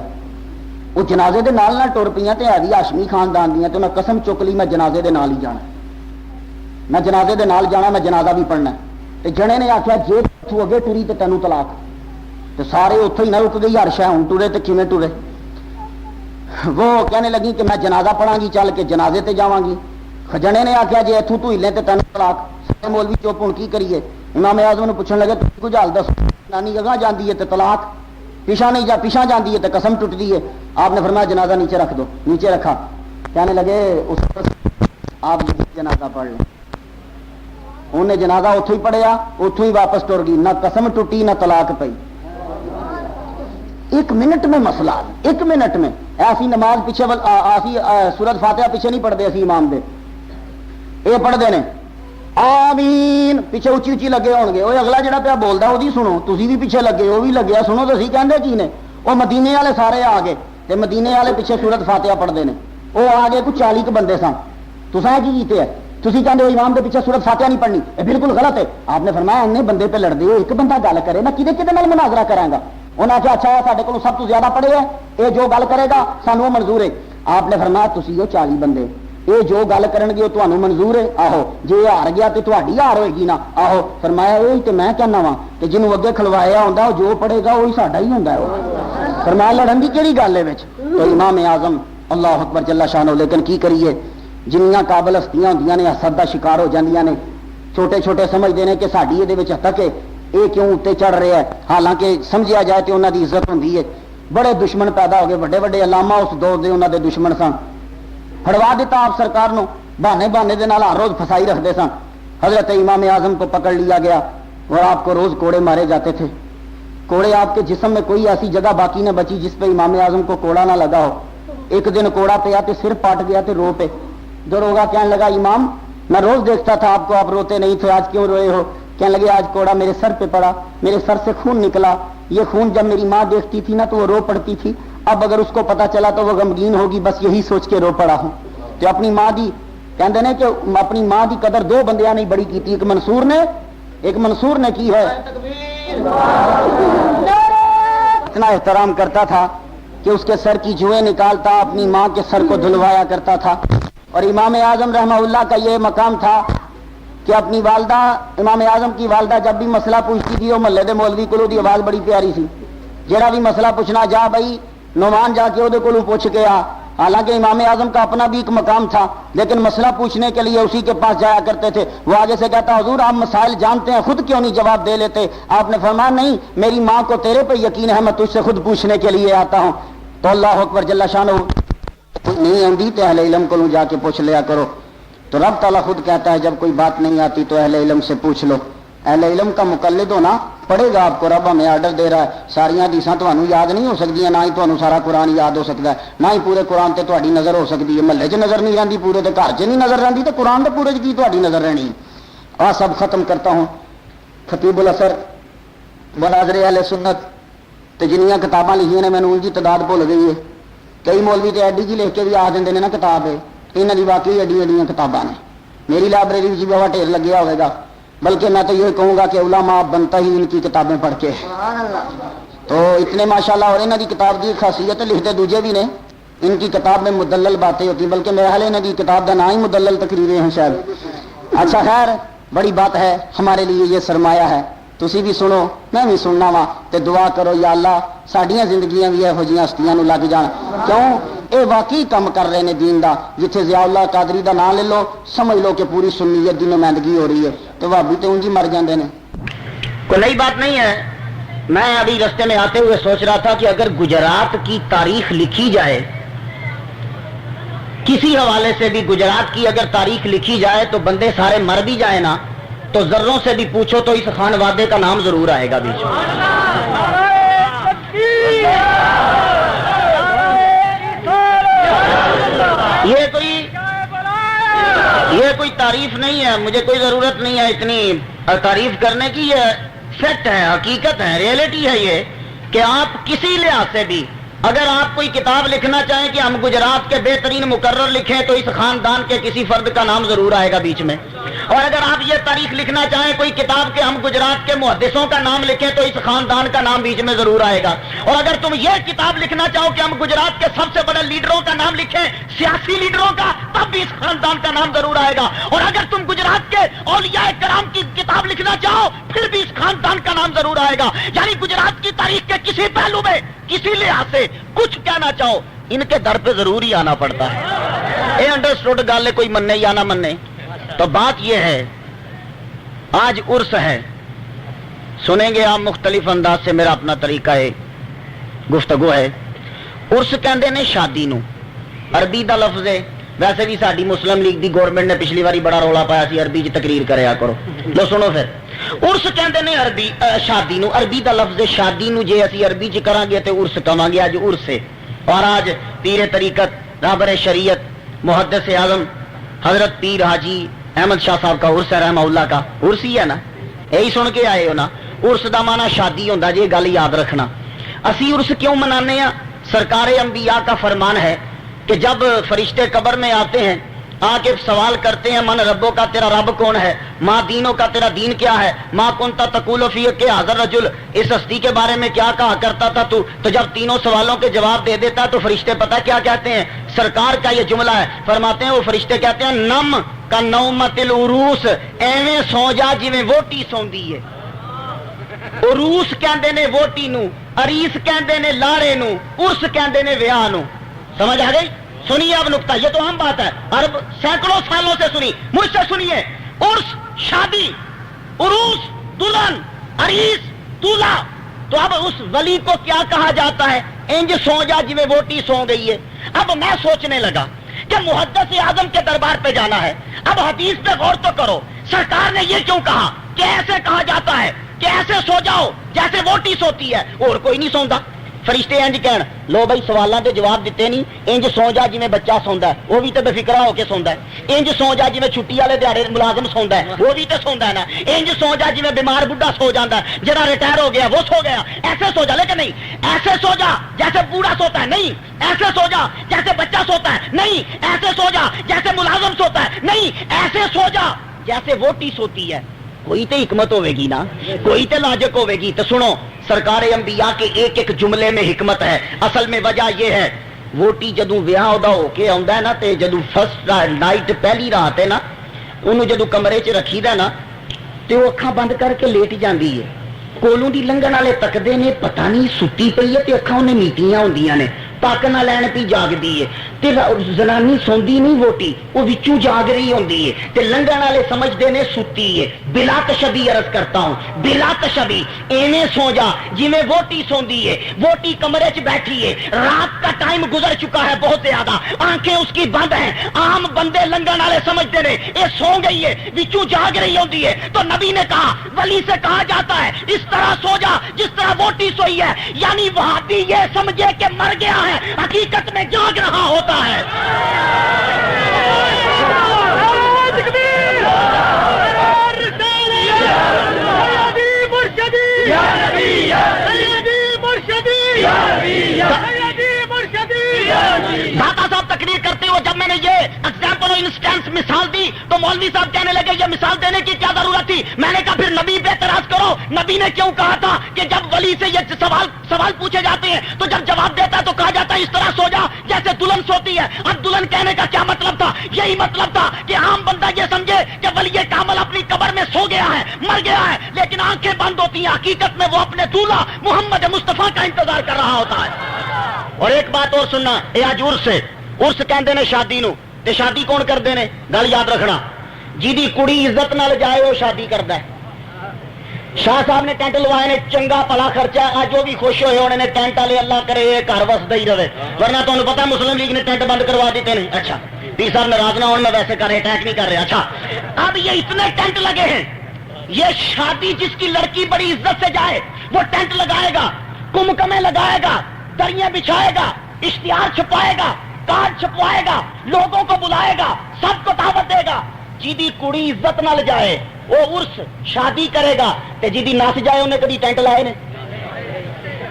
وہ جنازے دے نال ٹر پیاں تے ہے ہاشمی خاندان دیاں، تے انہاں قسم چک لی میں جنازے دے نال ہی جانا، میں جنازے دے نال جانا، میں جنازہ بھی پڑھنا۔ تے جنے نے آخیا جے تو اگے ٹری تے تینوں طلاق، تے سارے اتوں ہی نہ رک گئی، ہر شے ہن ٹرے تے کیویں ٹرے۔ وہ کہنے لگی کہ میں جنازہ پڑھاں گی، چل کے جنازے تے جاواں گی۔ جنے نے آخیا جے اتوں تو ہلے تے تینوں طلاق۔ سارے مولوی چپ، ہن کی کریے؟ امام اعظم نے پوچھن لگے تو کچھ حال دس، نانی اگاں جاندی ہے تے طلاق، پیچھا نہیں جا، پیچھا جاندی ہے تے قسم ٹوٹدی ہے۔ آپ نے فرمایا جنازہ نیچے رکھ دو، نیچے رکھا۔ کہنے لگے اس آپ جنازہ پڑھ لیں۔ انہیں جنازہ اتوں ہی پڑھیا، اتوں ہی واپس ٹر گئی، نہ قسم ٹوٹی نہ طلاق پئی۔ 1 منٹ میں مسئلہ، 1 منٹ میں۔ ایسی نماز پیچھے ایسی سورت فاتحہ پیچھے نہیں پڑھتے اسی امام دے، یہ پڑھتے ہیں آمین، پیچھے اچھی اچھی لگے ہون گے، وہ اگلا جڑا پیا بولتا وہ سنو، تسی بھی پیچھے لگے، وہ بھی لگیا، سنو تو سی کہندے کی نے۔ وہ مدینے والے سارے آ گئے تے مدینے والے پیچھے سورت فاتحہ پڑھتے ہیں، وہ آ گئے کچھ 40 بندے سن، تساں کی کیتے ہے؟ تسی کہندے ہو امام دے پیچھے سورت فاتحہ نہیں پڑھنی، یہ بالکل غلط ہے۔ آپ نے فرمایا انے بندے پہ لڑتے ہو، ایک بندہ گل کرے میں کدے کدے نال مناظرہ کراں گا؟ انہوں نے آخیا اچھا ساڈے کولوں سب تو زیادہ پڑھے ہے، یہ جو گل کرے گا سانوں منظور ہے۔ آپ نے فرمایا تسی ہو 40 بندے، یہ جو گل کرن گے وہ تانوں منظور ہے؟ آہو۔ جے ہار گیا تو تہاڈی ہار ہوئے گی نا؟ آہو۔ فرمایا یہی تے میں کہنا وا کہ جنوں اگے کھلوایا ہوندا وہ جو پڑھے گا وہی ساڈا ہی ہوندا ہے۔ فرمایا لڑن دی کیڑی گل ہے وچ؟ تو امام اعظم اللہ اکبر جل شانہ، لیکن کی کریے جنیاں قابل ہستیاں ہوندیاں نے حسد دا شکار ہو جاندیاں نے، چھوٹے چھوٹے سمجھدے نے کہ ساڈی یہ وچ تک ہے، یہ کیوں اتنے چڑھ رہا ہے، حالانکہ سمجھا جائے تو انہاں دی عزت ہوندی ہے۔ بڑے دشمن پیدا ہو گئے، بڑے بڑے علامہ اس دور دے انہاں دے دشمن سن، پھڑوا دیتا آپ سرکار نو، بہانے بہانے دے نال ہر روز پھسائی رکھتے سن۔ حضرت امام اعظم کو پکڑ لیا گیا اور آپ کو روز کوڑے مارے جاتے تھے۔ کوڑے آپ کے جسم میں کوئی ایسی جگہ باقی نہ بچی جس پہ امام اعظم کو کوڑا نہ لگا ہو۔ ایک دن کوڑا پیا تو سر پاٹ گیا تو رو پہ دروگا کہنے لگا امام میں روز دیکھتا تھا آپ کو، آپ روتے نہیں تھے، آج کیوں روئے ہو؟ کہنے لگے آج کوڑا میرے سر پہ پڑا، میرے سر سے خون نکلا، یہ خون جب میری ماں دیکھتی تھی نا تو وہ رو پڑتی تھی، اب اگر اس کو پتا چلا تو وہ غمگین ہوگی، بس یہی سوچ کے رو پڑا ہوں۔ تو اپنی ماں دی کہندے نے کہ اپنی ماں دی قدر 2 بندیاں نہیں بڑی کی تھی، ایک منصور نے کی ہے، اتنا احترام کرتا تھا کہ اس کے سر کی جوئیں نکالتا، اپنی ماں کے سر کو دھلوایا کرتا تھا۔ اور امام اعظم رحمہ اللہ کا یہ مقام تھا کہ اپنی والدہ، امام اعظم کی والدہ جب بھی مسئلہ پوچھتی تھی وہ محلے دے مولوی کولوں دی آواز بڑی پیاری سی، جڑا بھی مسئلہ پوچھنا جا بھائی نعمان جا کے وہ کولوں پوچھ کے آ۔ حالانکہ امام اعظم کا اپنا بھی ایک مقام تھا، لیکن مسئلہ پوچھنے کے لیے اسی کے پاس جایا کرتے تھے۔ وہ آگے سے کہتا حضور آپ مسائل جانتے ہیں، خود کیوں نہیں جواب دے لیتے؟ آپ نے فرمایا نہیں، میری ماں کو تیرے پہ یقین ہے، میں تجھ سے خود پوچھنے کے لیے آتا ہوں۔ تو اللہ اکبر جل شانہ، نہیں آندی تو اہل علم کو جا کے پوچھ لیا کرو۔ تو رب تعالیٰ خود کہتا ہے جب کوئی بات نہیں آتی تو اہل علم سے پوچھ لو۔ اہل علم کا مقلد ہونا پڑے گا آپ کو. رب ہمیں آرڈر دے رہا ہے. ساری حدیثاں تمہیں یاد نہیں ہو سکتی، نہ ہی تمہیں سارا قرآن یاد ہو سکتا ہے، نہ ہی پورے قرآن تے تہاڈی نظر ہو سکتی ہے. محلے 'چ نظر نہیں رہتی، پورے تے گھر 'چ نہیں نظر رہتی، تو قرآن دے پورے 'چ کی تہاڈی نظر رہنی. آ سب ختم کرتا ہوں. خطیب الاثر مناظر اہل سنت تے جنیاں کتاباں لکھیاں نے مینوں ان کی تعداد بھول گئی ہے. کئی مولوی تے ایڈی جی لکھ کے بھی آ دیں نا کتاب ہے، انہاں دی واقعی ایڈی ایڈیاں کتاباں نے. میری لائبریری میں بابا ڈھیر لگیا ہوئے گا. بلکہ میں تو یہ کہوں گا کہ علماء بنتا ہی ان کی کتابیں پڑھ کے. تو اتنے ماشاءاللہ. اور انہاں دی کتاب دی خاصیت لکھتے دوجے بھی نے. ان کی کتاب میں مدلل باتیں ہوتی، بلکہ میرے خیال انہاں دی کتاب کا نام ہی مدلل تقریریں ہیں شاید. اچھا خیر، بڑی بات ہے ہمارے لیے، یہ سرمایہ ہے. تسی بھی سنو، میں بھی سننا وا، تے دعا کرو یا اللہ ساڈیاں زندگیاں بھی یہو جیاں ہستیاں نو لگ جان. کیوں اے واقعی کم کر رہے نے دین دا. جتھے ضیاء اللہ قادری دا نام لے لو، سمجھ لو کہ پوری سنیت دی نمائندگی ہو رہی ہے. تو بھابی تے انج ہی مر جاندے نے. کوئی نئی بات نہیں ہے. میں ابھی رستے میں آتے ہوئے سوچ رہا تھا کہ اگر گجرات کی تاریخ لکھی جائے، کسی حوالے سے بھی گجرات کی اگر تاریخ لکھی جائے تو بندے سارے مر بھی جائیں نا، تو ذروں سے بھی پوچھو تو اس خان وادے کا نام ضرور آئے گا بیچ میں. یہ کوئی تعریف نہیں ہے، مجھے کوئی ضرورت نہیں ہے اتنی تعریف کرنے کی. یہ فیکٹ ہے، حقیقت ہے، ریئلٹی ہے یہ کہ آپ کسی لحاظ سے بھی اگر آپ کوئی کتاب لکھنا چاہیں کہ ہم گجرات کے بہترین مقرر لکھیں تو اس خاندان کے کسی فرد کا نام ضرور آئے گا بیچ میں. اور اگر آپ یہ تاریخ لکھنا چاہیں کوئی کتاب کہ ہم گجرات کے محدثوں کا نام لکھیں تو اس خاندان کا نام بیچ میں ضرور آئے گا. اور اگر تم یہ کتاب لکھنا چاہو کہ ہم گجرات کے سب سے بڑے لیڈروں کا نام لکھیں، سیاسی لیڈروں کا، تب بھی اس خاندان کا نام ضرور آئے گا. اور اگر تم گجرات کے اولیاء کرام کی کتاب لکھنا چاہو پھر بھی اس خاندان کا نام ضرور آئے گا. یعنی گجرات کی تاریخ کے کسی پہلو میں کسی لحاظ سے کچھ کہنا چاہو ان کے در پہ ضرور ہی آنا پڑتا ہے. یہ انڈرسٹوڈ گل ہے، کوئی مننے یا نہ مننے. تو بات یہ ہے، آج عرس ہے، سنیں گے آپ مختلف انداز سے. میرا اپنا طریقہ ہے گفتگو ہے. عرس کہندے نے شادی نو، عربی دا لفظ ہے. ویسے بھی ساری مسلم لیگ دی گورنمنٹ نے پچھلی باری بڑا رولا پایا سی عربی چ تقریر کریا کرو. لو سنو پھر. عرس کہندے نے عربی شادی نو، عربی دا لفظ ہے شادی نو. جے اسی عربی چ کران گے تے عرس کہاں گے. اج عرس ہے. اور آج پیر طریقت رہبر شریعت محدث اعظم حضرت پیر حاجی احمد شاہ صاحب کا عرس ہے، رحمہ اللہ کا. عرس ہی ہے نا، یہی سن کے آئے ہو نا. عرس دا معنی شادی ہوندا جی، گل یاد رکھنا. اسی عرس کیوں منانے ہیں؟ سرکار انبیاء کا فرمان ہے کہ جب فرشتے قبر میں آتے ہیں، آ کے سوال کرتے ہیں من ربوں کا، تیرا رب کون ہے؟ ماں دینوں کا، تیرا دین کیا ہے؟ ماں کنتا تقول فی کہ حاضر رجل، اس ہستی کے بارے میں کیا کہا کرتا تھا تو جب تینوں سوالوں کے جواب دے دیتا تو فرشتے پتہ کیا کہتے ہیں؟ سرکار کا یہ جملہ ہے، فرماتے ہیں وہ فرشتے کہتے ہیں نم کا نومت العروس، ایویں سو جا جویں ووٹی سوندی ہے. عروس کہندے نے ووٹی نو، عریس کہندے نے لاڑے نو، عرس کہندے نے ویاہ نو. سمجھ آ گئی؟ سنیے اب نقطہ، یہ تو عام بات ہے، عرب سینکڑوں سالوں سے سنی. مجھ سے سنیے، عرس شادی، عروس دلہن، عریس دولہا. تو اب اس ولی کو کیا کہا جاتا ہے؟ انج سو جا جی میں ووٹی سو گئی ہے. اب میں سوچنے لگا کہ محدث اعظم کے دربار پہ جانا ہے. اب حدیث پہ غور تو کرو، سرکار نے یہ کیوں کہا کہ ایسے کہا جاتا ہے کہ ایسے سو جاؤ جیسے ووٹی سوتی ہے، اور کوئی نہیں سوندا. فرشتے انج کہن لو بھائی سوالاں دے جواب دیتے نہیں، انج سو جا جی میں بچہ سوندا ہے، وہ بھی تے بے فکرا ہو کے سوندا ہے. انج سو جا جی میں چھٹی والے دیہڑے ملازم سوندا ہے، وہ بھی تے سوندا ہے نا. انج سو جا جی میں بیمار بڈھا سو جاندا ہے، جڑا ریٹائر ہو گیا وہ سو گیا. ایسے سو جا، لیکن نہیں ایسے سو جا جیسے بوڑھا سوتا ہے، نہیں ایسے سو جا جیسے بچہ سوتا ہے، نہیں ایسے سو جا جیسے ملازم سوتا ہے، نہیں ایسے سو جا جیسے ووٹی سوتی ہے. کوئی تے حکمت ہوے گی نا، کوئی تے لاجک ہوے گی. تو سنو، سرکار انبیاء کے ایک ایک جملے میں حکمت ہے. اصل میں وجہ یہ ہے، ووٹی جدوں ویاہ ہودا ہو کے آندا ہے نا، تے جدوں فرسٹ نائٹ پہلی رات ہے نا، انہوں جدوں کمرے 'چ رکھی دا نا تے وہ اکھاں بند کر کے لیٹ جاندی ہے. کولوں دی لنگن والے تکدے نے، پتہ نہیں ستی پئی ہے تے اکھاں انہیں میٹیاں ہوندیاں نے. تک نہ لین پی جاگدی ہے تے زنانی سوندی نہیں ووٹی وہ وچوں جاگ رہی ہوندی ہے تے لنگن والے سمجھدے نے ستی ہے بلا تشبیہ عرض کرتا ہوں بلا تشبیہ ایویں سو جا جویں ووٹی سوندی ہے ووٹی کمرے چ بیٹھی ہے رات کا ٹائم گزر چکا ہے بہت زیادہ آنکھیں اس کی بند ہیں عام بندے لنگن والے سمجھتے نے یہ سو گئی ہے وچوں جاگ رہی ہوندی ہے تو نبی نے کہا ولی سے کہا جاتا ہے اس طرح سو جا جس طرح ووٹی سوئی ہے یعنی وہابی یہ سمجھے کہ مر گیا ہے حقیقت میں جاگ رہا ہوتا ہے داتا صاحب تقریر کرتے ہو جب میں نے یہ ایگزامپل اور انسٹینس مثال دی تو مولوی صاحب کہنے لگے یہ مثال دینے کی کیا ضرورت تھی میں نے کہا پھر نبی پہ اعتراض کرو نبی نے کیوں کہا تھا کہ جب ولی سے یہ سوال پوچھے جاتے ہیں تو جب جواب دیتا ہے تو کہا جاتا ہے اس طرح سو جا جیسے دلہن سوتی ہے اب دلہن کہنے کا کیا مطلب تھا یہی مطلب تھا کہ عام بندہ یہ سمجھے کہ ولی کامل اپنی قبر میں سو گیا ہے مر گیا ہے لیکن آنکھیں بند ہوتی ہیں حقیقت میں وہ اپنے دولہا محمد مصطفیٰ کا انتظار کر رہا ہوتا ہے اور ایک بات اور سننا یہ اج عرس کہندے نے شادی نو تے شادی کون کردے نے گل یاد رکھنا جی کڑی عزت نال جائے وہ شادی کردا ہے شاہ صاحب نے ٹینٹ لوائے نے چنگا پلا خرچہ اج وہ بھی خوش ہوئے ہونے نے ٹینٹ والے اللہ کرے گھر وسدا ہی رہے ورنہ تمہیں پتا مسلم لیگ نے ٹینٹ بند کروا دیتے ہیں اچھا پیر صاحب ناراض نہ ہوں میں ویسے کر رہے اٹیک نہیں کر رہے اچھا اب یہ اتنے ٹینٹ لگے ہیں یہ شادی جس کی لڑکی بڑی عزت سے جائے وہ ٹینٹ لگائے گا کمکمے لگائے گا دریاں بچھائے گا اشتہار چھپائے گا کارڈ چھپوائے گا لوگوں کو بلائے گا سب کو دعوت دے گا جی کڑی عزت نہ جائے وہ عرس شادی کرے گا تے جی نس جائے انہیں کبھی ٹینٹ لائے نے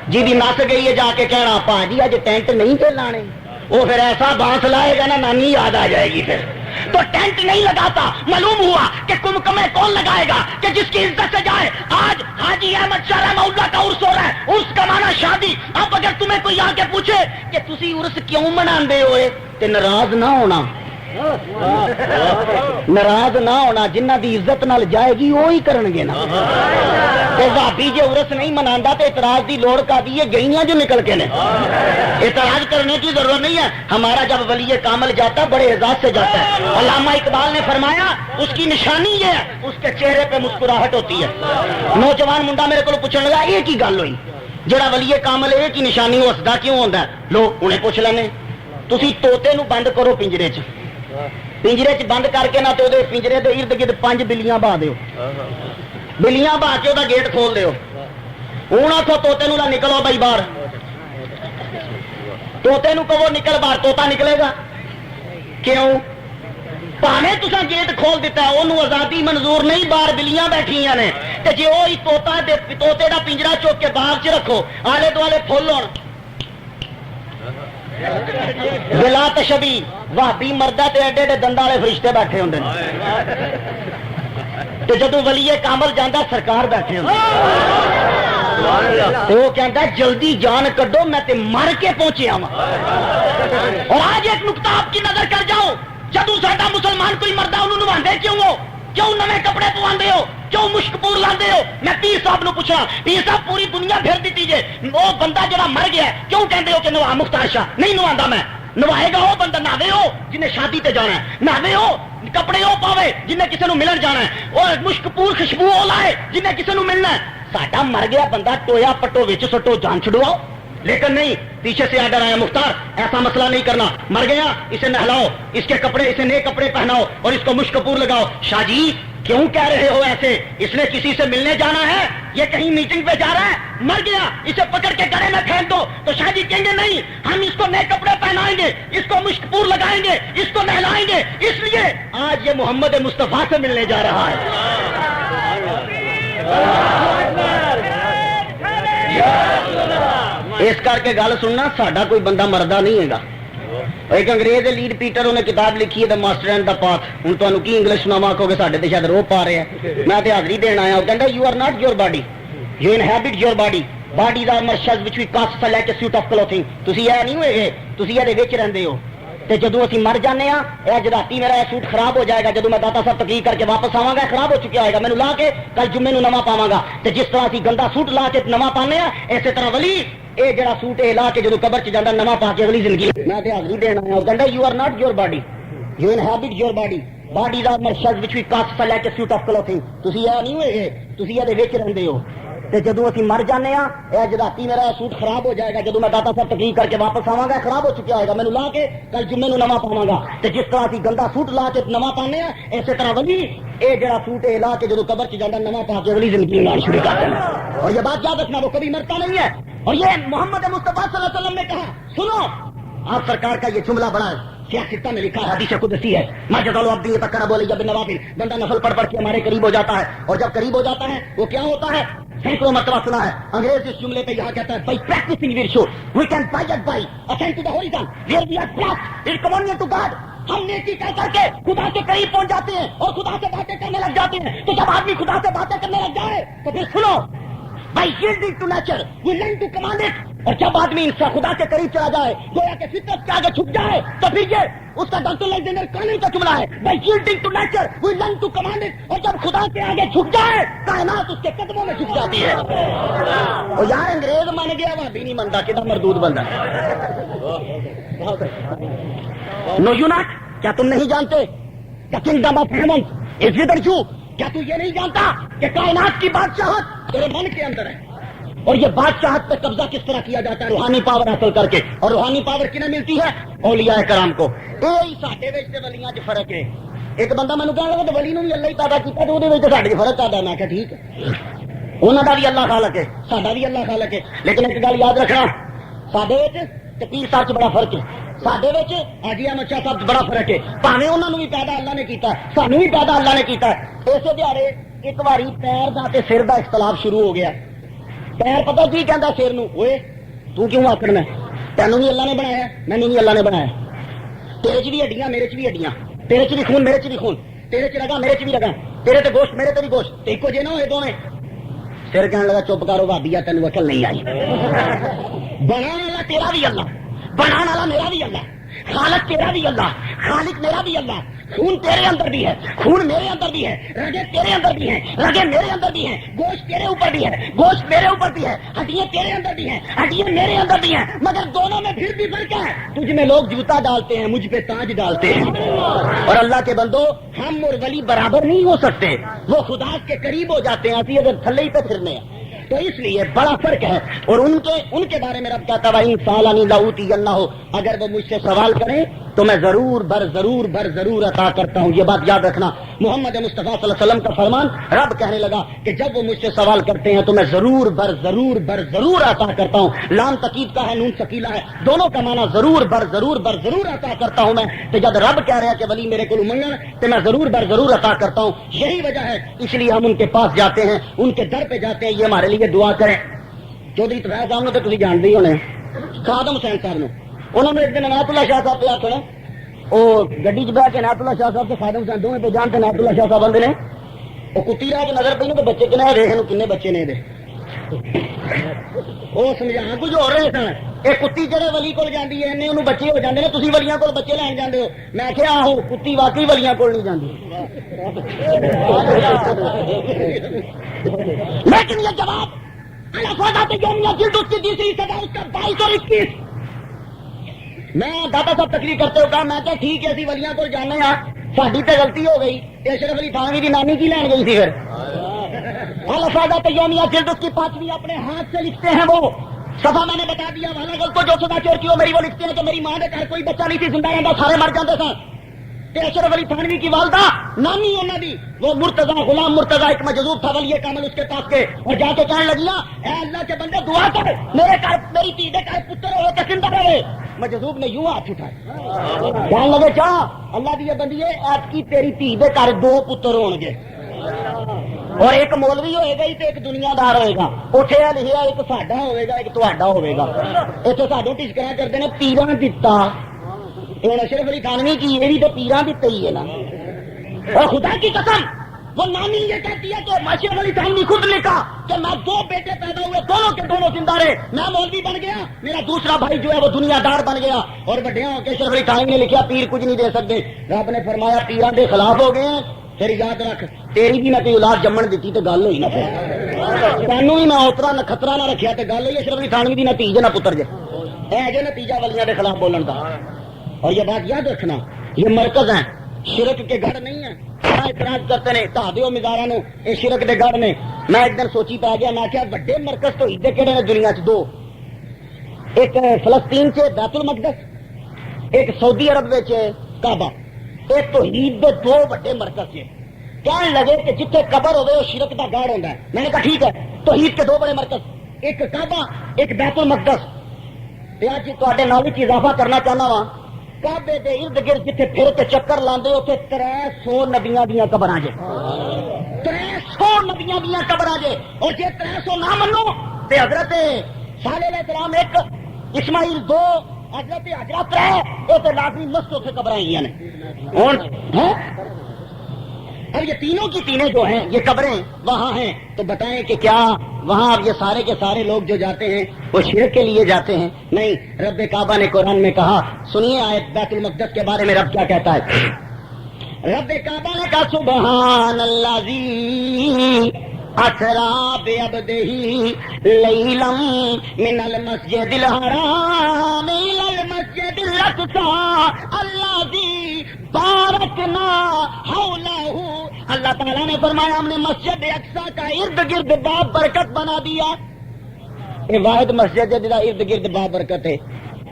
جی نس گئی ہے جا کے کہنا پا جی اج ٹینٹ نہیں تے لانے وہ پھر ایسا بانس لائے گا نا نانی یاد آ جائے گی پھر تو ٹینٹ نہیں لگاتا معلوم ہوا کہ کمکمے کون لگائے گا کہ جس کی عزت سے جائے آج حاجی احمد شاہ رحمہ اللہ کا عرس ہو رہا ہے عرس کا معنی شادی اب اگر تمہیں کوئی آ کے پوچھے کہ تسی عرس کیوں مناندے ہوئے تے ناراض نہ ہونا ناراض نہ ہونا جنہ دی عزت نال جائے گی وہی کرن گے نا تے بھابی جے عرس نہیں مناندا تے اعتراض دی لوڑ کا دی گئیاں جو نکل کے نے اعتراض کرنے کی ضرورت نہیں ہے ہمارا جب ولی کامل جاتا ہے بڑے اعزاز سے جاتا ہے علامہ اقبال نے فرمایا اس کی نشانی یہ ہے اس کے چہرے پہ مسکراہٹ ہوتی ہے نوجوان منڈا میرے کو پوچھنے لگا یہ کی گل ہوئی جڑا ولی کامل ہے کی نشانی وہ ہسدا کیوں ہوندا ہے لو انہیں پوچھ لینے تسی طوطے نو بند کرو پنجرے چ بند کر کے نہ تو پنجرے دے ارد گرد 5 بلیاں بہا دیو بلیاں بہا کے وہ گیٹ کھول دیو ہوں آخو طوطے نو نہ نکلو بھائی باہر طوطے نو کہو نکل باہر طوطا نکلے گا کیوں پاویں تساں گیٹ کھول دیتا ہے انہوں آزادی منظور نہیں باہر بلیاں بیٹھیاں نے تے جے وہی طوطے دا پنجرا چوک کے باغ چ رکھو آلے دوالے پھول ہون بلا تشبی وہابی مردہ تے ایڈے ایڈے دنداں والے فرشتے بیٹھے ہوندے تے جدوں ولی کامل جاندا سرکار بیٹھے ہوندے تے وہ کہندا جلدی جان کڈو میں تے مر کے پہنچیا ہاں اور آج ایک نقطہ آپ کی نظر کر جاؤ جدوں ساڈا مسلمان کوئی مردہ انہوں نواندے کیوں ہو کیوں نویں کپڑے پواندے ہو کیوں مشک پور لاندے ہو میں پیر صاحب نو پوچھا پیر صاحب پوری دنیا پھر دیتی جے وہ بندہ جڑا مر گیا ہے کیوں کہندے ہو کہ نوا مختار شاہ نہیں نواندا میں نوائے گا وہ بندہ ناوے ہو جنہیں شادی تے جانا ہے ناوے ہو کپڑے وہ پاوے جنہیں کسی نو ملن جانا ہے اور مشک پور خوشبو وہ لائے جنہیں کسی نو ملنا ہے ساڈا مر گیا بندہ ٹویا پٹو وچ سٹو جان چھڑواؤ لیکن نہیں پیچھے سے آڈر آیا مختار ایسا مسئلہ نہیں کرنا مر گیا اسے نہلاؤ اس کے کپڑے اسے نئے کپڑے پہناؤ اور اس کو مشک پور لگاؤ شاہ جی کیوں کہہ رہے ہو ایسے اس نے کسی سے ملنے جانا ہے یہ کہیں میٹنگ پہ جا رہا ہے مر گیا اسے پکڑ کے گڑے میں پھینک دو تو شاہ جی کہیں گے نہیں ہم اس کو نئے کپڑے پہنائیں گے اس کو مشک پور لگائیں گے اس کو نہلائیں گے اس لیے آج یہ محمد مصطفیٰ سے ملنے جا رہا ہے اس کر کے گل سننا ساڈا کوئی بندہ مردہ نہیں ہے گا ایک انگریز لیڈ پیٹر انہیں کتاب لکھی ہے the master and the path ہوں تمہیں کی انگلش سناوا آخو گے ساڈے تے شاید رو پا رہے ہیں میں تے حاضری دین آیا وہ کہندا you are not your body you inhabit your body bodies are marshes which we cast like a suit of clothing تسی یہ نہیں ہوئے گے تسی یہ وچ رہندے ہو تے جدوں اسی مر جانے ہاں اج راتی میرا یہ سوٹ خراب ہو جائے گا، جدوں میں داتا صاحب تقریر کر کے واپس آواں گا خراب ہو چکا ہوئے گا، مینوں لا کے کل جمعے نوں نواں پاواں گا۔ تے جس طرح اسی گندا سوٹ لا کے نواں پانے ہاں اسی طرح ولی اے جڑا سوٹ اے لا کے جدوں قبر چ جاندا نواں پا کے اگلی زندگی میں تے حاضری دینا ہے۔ اور کہندا you are not your body, you inhabit your body, bodies are marshes which we cast like a suit of clothing, تسی یہ نہیں ہوئے، تسی یہ وچ رہندے ہو۔ تے جدوں اسی مر جانے ہاں اج راتی میرا سوٹ خراب ہو جائے گا، جدوں میں داتا صاحب تقریر کر کے واپس آواں گا خراب ہو چکا ہوئے گا، مینوں لا کے کل جمعے نوں نواں پاواں گا۔ تے جس طرح اسی گندا سوٹ لا کے نواں پانے ہاں اسی طرح ولی اے جڑا سوٹ اے لا کے جدوں قبر چ جاندا نواں پا کے اگلی زندگی میں شروع کر دینا۔ اور یہ بات یاد رکھنا وہ کبھی مرتا نہیں ہے۔ اور یہ محمد مصطفیٰ صلی اللہ علیہ وسلم نے کہا، سنو آپ سرکار کا یہ جملہ بڑا ہے، سیاستہ میں لکھا ہے، حدیث قدسی ہے، ماجد العبد یتقرب الی بالنوافل، بندہ نفل پڑھ پڑھ کے ہمارے قریب ہو جاتا ہے، اور جب قریب ہو جاتا ہے وہ کیا ہوتا ہے؟ سینکڑوں مرتبہ سنا ہے انگریز اس جملے پہ یہاں کہتا ہے by practicing virtue we can by ascend to the horizon where we are blessed in communion to God. ہم نیکی کر کر کے خدا کے قریب پہنچ جاتے ہیں اور خدا سے باتیں کرنے لگ جاتے ہیں۔ تو جب آدمی خدا سے باتیں کرنے لگ جائے تو پھر سنو، by yielding to nature we learn to command it. اور جب آدمی انسان خدا کے قریب چلا جائے، گویا کہ فطرت کے آگے چھپ جائے، تو پھر یہ اس کا ڈاکٹر لیگزینڈر کانل کا جملہ ہے، by yielding to nature we learn to command it. اور جب خدا کے آگے چھپ جائے کائنات اس کے قدموں میں چھپ جاتی ہے۔ اور یار انگریز مان گیا وہ بھی نہیں منتا، کتنا مردود بندہ۔ نو یو ناٹ، کیا تم نہیں جانتے کہ kingdom of heaven is with you? کیا تو یہ نہیں جانتا کہ کائنات کی بادشاہت تیرے من کے اندر ہے؟ اور یہ بادشاہت پہ قبضہ کس طرح کیا جاتا ہے؟ روحانی پاور حاصل کر کے۔ اور روحانی پاور کنہیں ملتی ہے؟ اولیاء کرام کو۔ یہ ساڈے وچ تے ولیاں وچ فرق ہے۔ ایک بندہ مینوں کہنے لگا ولی نوں بھی اللہ ہی پیدا کیتا تے اودے وچ ساڈے وچ فرق پیدا۔ میں کہا ٹھیک ہے، انہاں دا بھی اللہ خالق ہے، ساڈا بھی اللہ خالق ہے، لیکن ایک گل یاد رکھنا، ساڈے وچ تے پیر صاحب چ بڑا فرق ہے، ساڈے وچ حاجی احمد شاہ صاحب بڑا فرق ہے۔ بھاویں انہاں نوں بھی پیدا اللہ نے کیتا ہے، سانوں بھی پیدا اللہ نے کیتا ہے۔ اسے دیہڑے ایک واری پیر دا تے سر دا اختلاف شروع ہو گیا۔ پیر پتہ کی کہندا سر نوں، اوئے تو کیوں آکڑنا ہے؟ تینوں بھی اللہ نے بنایا، مینوں بھی اللہ نے بنایا، تیرے چ بھی ہڈیاں میرے چ بھی ہڈیاں، تیرے چ بھی خون میرے چ بھی خون، تیرے چ رگاں میرے چ بھی رگاں، تیرے تے گوشت میرے تے بھی گوشت، تے ایکو جے نہ ہوئے دونوں۔ سر کہنے لگا چپ کرو بھابیا، تینوں عقل نہیں آئی، بنانے والا تیرا بھی اللہ، بنانے والا میرا بھی اللہ، خالق تیرا بھی اللہ، خالق میرا بھی اللہ، خون تیرے اندر بھی ہے، خون میرے اندر بھی ہے، رگے تیرے اندر بھی ہیں، رگے میرے اندر بھی ہیں، گوشت تیرے اوپر بھی ہے، گوشت میرے اوپر بھی ہے، ہڈیاں تیرے اندر بھی ہیں، ہڈیاں میرے اندر بھی ہیں، مگر دونوں میں پھر بھی فرق ہے۔ تجھ میں لوگ جوتا ڈالتے ہیں، مجھ پہ تاج ڈالتے ہیں۔ اور اللہ کے بندو، ہم اور ولی برابر نہیں ہو سکتے، وہ خدا کے قریب ہو جاتے ہیں، اسی اگر تھلے ہی پہ پھرنے ہیں، تو اس لیے بڑا فرق ہے۔ اور ان کے بارے میں رب کہتا ہے ان سالانی لاؤتی اللہ ہو، اگر وہ مجھ سے سوال کریں تو میں ضرور ضرور عطا کرتا ہوں۔ یہ بات یاد رکھنا، محمد مصطفیٰ صلی اللہ علیہ وسلم کا فرمان، رب کہنے لگا کہ جب وہ مجھ سے سوال کرتے ہیں تو میں ضرور عطا کرتا ہوں۔ لام تقید کا ہے، نون ثقیلہ ہے، دونوں کا معنی ضرور عطا کرتا ہوں میں۔ تو جب رب کہہ رہا ہے کہ ولی میرے کو منگن تو میں ضرور عطا کرتا ہوں، یہی وجہ ہے اس لیے ہم ان کے پاس جاتے ہیں، ان کے در پہ جاتے ہیں، یہ ہمارے لیے دعا کریں۔ چودھری طاہر صاحب نے تو تھی جانتے ہی ہونے، خادم حسین صاحب نے، انہوں نے ایک دن عنایت اللہ شاہ صاحب پہ آخر وہ گڈی چ بہ کے عنایت اللہ شاہ صاحب سے خادم حسین دونوں پہ جانتے عنایت اللہ شاہ صاحب آدھے نے وہ کتی رہ کے نظر پہ تو بچے کنے دیکھ کنے بچے نے دے وہ سمجھا کچھ ہو رہے سن۔ یہ کتی جہے ولی کول جاندی ہے انہیں انہوں بچے ہو جاندے نے، تسی ولیاں کول بچے لین جاندے ہو۔ میں کہیا آہو کتی واقعی ولیاں کول نہیں جاندی، لیکن یہ جواب جلد اس کی تیسری سزا اس کا 2221 میں داتا صاحب تقریر کرتے ہو کہا، میں کہ ٹھیک ہے اسی ولیاں کو جانے ہاں، ساڈی تے غلطی ہو گئی، اشرف علی تھانوی کی نانی کی لین گئی تھی پھر الفاظات یومیہ جلد اس کی 5ویں اپنے ہاتھ سے لکھتے ہیں وہ صفحہ میں نے بتا دیا، والا گل کو جو سدا چور کی ہو میری وہ لکھتے ہیں کہ میری ماں نے گھر کوئی بچہ نہیں تھی، زندہ رہتا سارے مر جاتے سن۔ اشرف علی تھانوی کی والدہ نانی انہوں دی وہ مرتضی غلام مرتضی ایک مجذوب تھا ولی کامل اس کے پاس کے، اور جا کے کہنے لگیا اے اللہ کے بندے دعا کر میرے گھر میری تھی دے گھر پتر ہو کے زندہ رہے۔ مجذوب نے یوں ہاتھ اٹھائے، کہنے لگے چاہ اللہ دی بندیے آپ کی تیری تھی دے گھر 2 پتر ہون گے، اور ایک مولوی ہوئے گا تو ایک دنیا دار ہوئے گا، اٹھے لکھیا ایک ساڈا ہوئے گا ایک تہاڈا ہوئے گا۔ اتنے ساڈوں ٹچکرا کرتے ہیں پیراں دتا، اشرف علی تھانوی کی یہ بھی تو پیراں دیتے ہی ہے نا۔ اور خدا کی قسم وہ نانی یہ کہتی ہے کہ اشرف علی تھانوی خود لکھا کہ میں 2 بیٹے پیدا ہوئے، دونوں کے دونوں زندہ رہے، میں مولوی بن گیا، میرا دوسرا بھائی جو ہے وہ دنیا دار بن گیا، اور بڑے ہو کے اشرف علی تھانوی نے لکھا پیر کچھ نہیں دے سکتے۔ رب نے فرمایا پیران دے خلاف ہو گئے ہیں، پھر یاد رکھ تیری بھی نہ کوئی اولاد جمن دیتی تو گل ہوئی نہ، پھر تینوں ہی نہ اوترا نہ خطرہ نہ رکھیا تو گل ہوئی اشرف علی تھانوی دی نتیجے نہ پتر جے اے جو نتیجہ ولیاں دے خلاف بولن دا۔ اور یہ بات یاد رکھنا، یہ مرکز ہیں، شرک کے گڑھ نہیں ہیں۔ اعتراض کرتے ہیں ڈھا دیو مزاراں نو، یہ شرک دے گڑھ نے۔ میں ایک دن سوچی پا گیا، میں کیا وڈے مرکز تو ہی کہڑے نے دنیا چ؟ 2، ایک فلسطین سے بیت المقدس، ایک سعودی عرب وچ کعبہ۔ ایک توحید دے 2 بڑے مرکز سے کہنے لگے کہ جتنے قبر ہوئے وہ شرک دا گڑھ ہوتا ہے۔ میں نے کہا ٹھیک ہے، توحید کے 2 بڑے مرکز، ایک کعبہ ایک بیت المقدس۔ آج تے نال وچ اضافہ کرنا چاہنا وا، کعبے دے ارد گرد جتنے پھر کے چکر لاندے اتنے 300 نبیاں دیاں قبراں جے، 300 نبیاں دیاں قبراں جے۔ اور جے 300 نہ منو تے حضرت صالح علیہ السلام 1، اسماعیل 2، حضرت حجرہ 3، یہ تو لازمی مست اتنے قبراں ہی ہیں۔ اب یہ تینوں کی تینیں جو ہیں یہ قبریں وہاں ہیں، تو بتائیں کہ کیا وہاں اب یہ سارے کے سارے لوگ جو جاتے ہیں وہ شرک کے لیے جاتے ہیں؟ نہیں، رب کعبہ نے قرآن میں کہا، سنیے آیت بیت المقدس کے بارے میں رب کیا کہتا ہے۔ رب کعبہ نے کہا سبحان الذی اسری بعبدہ لیلا من المسجد الحرام الی المسجد الاقصی الذی بارکنا حولہ۔ اللہ تعالیٰ نے فرمایا ہم نے مسجد اقصی کا ارد گرد باب برکت بنا دیا۔ یہ واحد مسجد ہے جہاں ارد گرد باب برکت ہے۔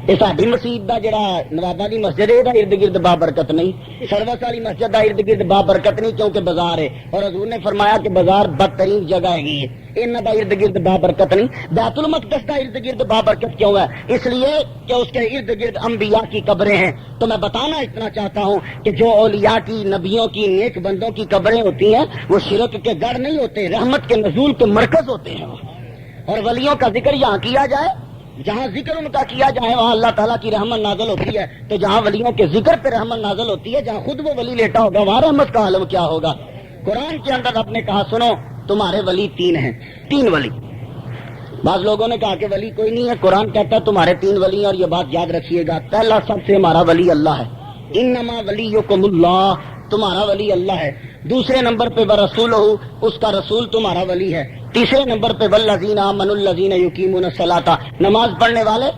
یہ ساری مسجد کا جڑا نوابا کی مسجد ہے یہ ارد گرد باب برکت نہیں، سروس والی مسجد کا ارد گرد باب برکت نہیں، کیونکہ بازار ہے، اور حضور نے فرمایا کہ بازار بدترین جگہ ہے، انہاں دا ارد گرد باب برکت نہیں۔ بیت المقدس کا ارد گرد باب برکت کیوں ہے؟ اس لیے کہ اس کے ارد گرد انبیاء کی قبریں ہیں۔ تو میں بتانا اتنا چاہتا ہوں کہ جو اولیاء کی، نبیوں کی، نیک بندوں کی قبریں ہوتی ہیں وہ شرک کے گڑھ نہیں ہوتے، رحمت کے نزول کے مرکز ہوتے ہیں۔ اور ولیوں کا ذکر یہاں کیا جائے، جہاں ذکر ان کا کیا جائے وہاں اللہ تعالیٰ کی رحمت نازل ہوتی ہے۔ تو جہاں ولیوں کے ذکر پہ رحمت نازل ہوتی ہے، جہاں خود وہ ولی لیٹا ہوگا وہاں رحمت کا عالم کیا ہوگا۔ قرآن کے اندر رب نے کہا سنو تمہارے ولی 3 ہیں، 3 ولی۔ بعض لوگوں نے کہا کہ ولی کوئی نہیں ہے، قرآن کہتا ہے تمہارے 3 ولی ہیں، اور یہ بات یاد رکھیے گا، پہلا سب سے ہمارا ولی اللہ ہے، انما ولیکم اللہ، تمہارا ولی اللہ ہے۔ دوسرے نمبر پہ ورسولہ، اس کا رسول تمہارا ولی ہے۔ تیسرے نمبر پہ والذین آمنوا الذین یقیمون الصلاۃ، نماز پڑھنے والے،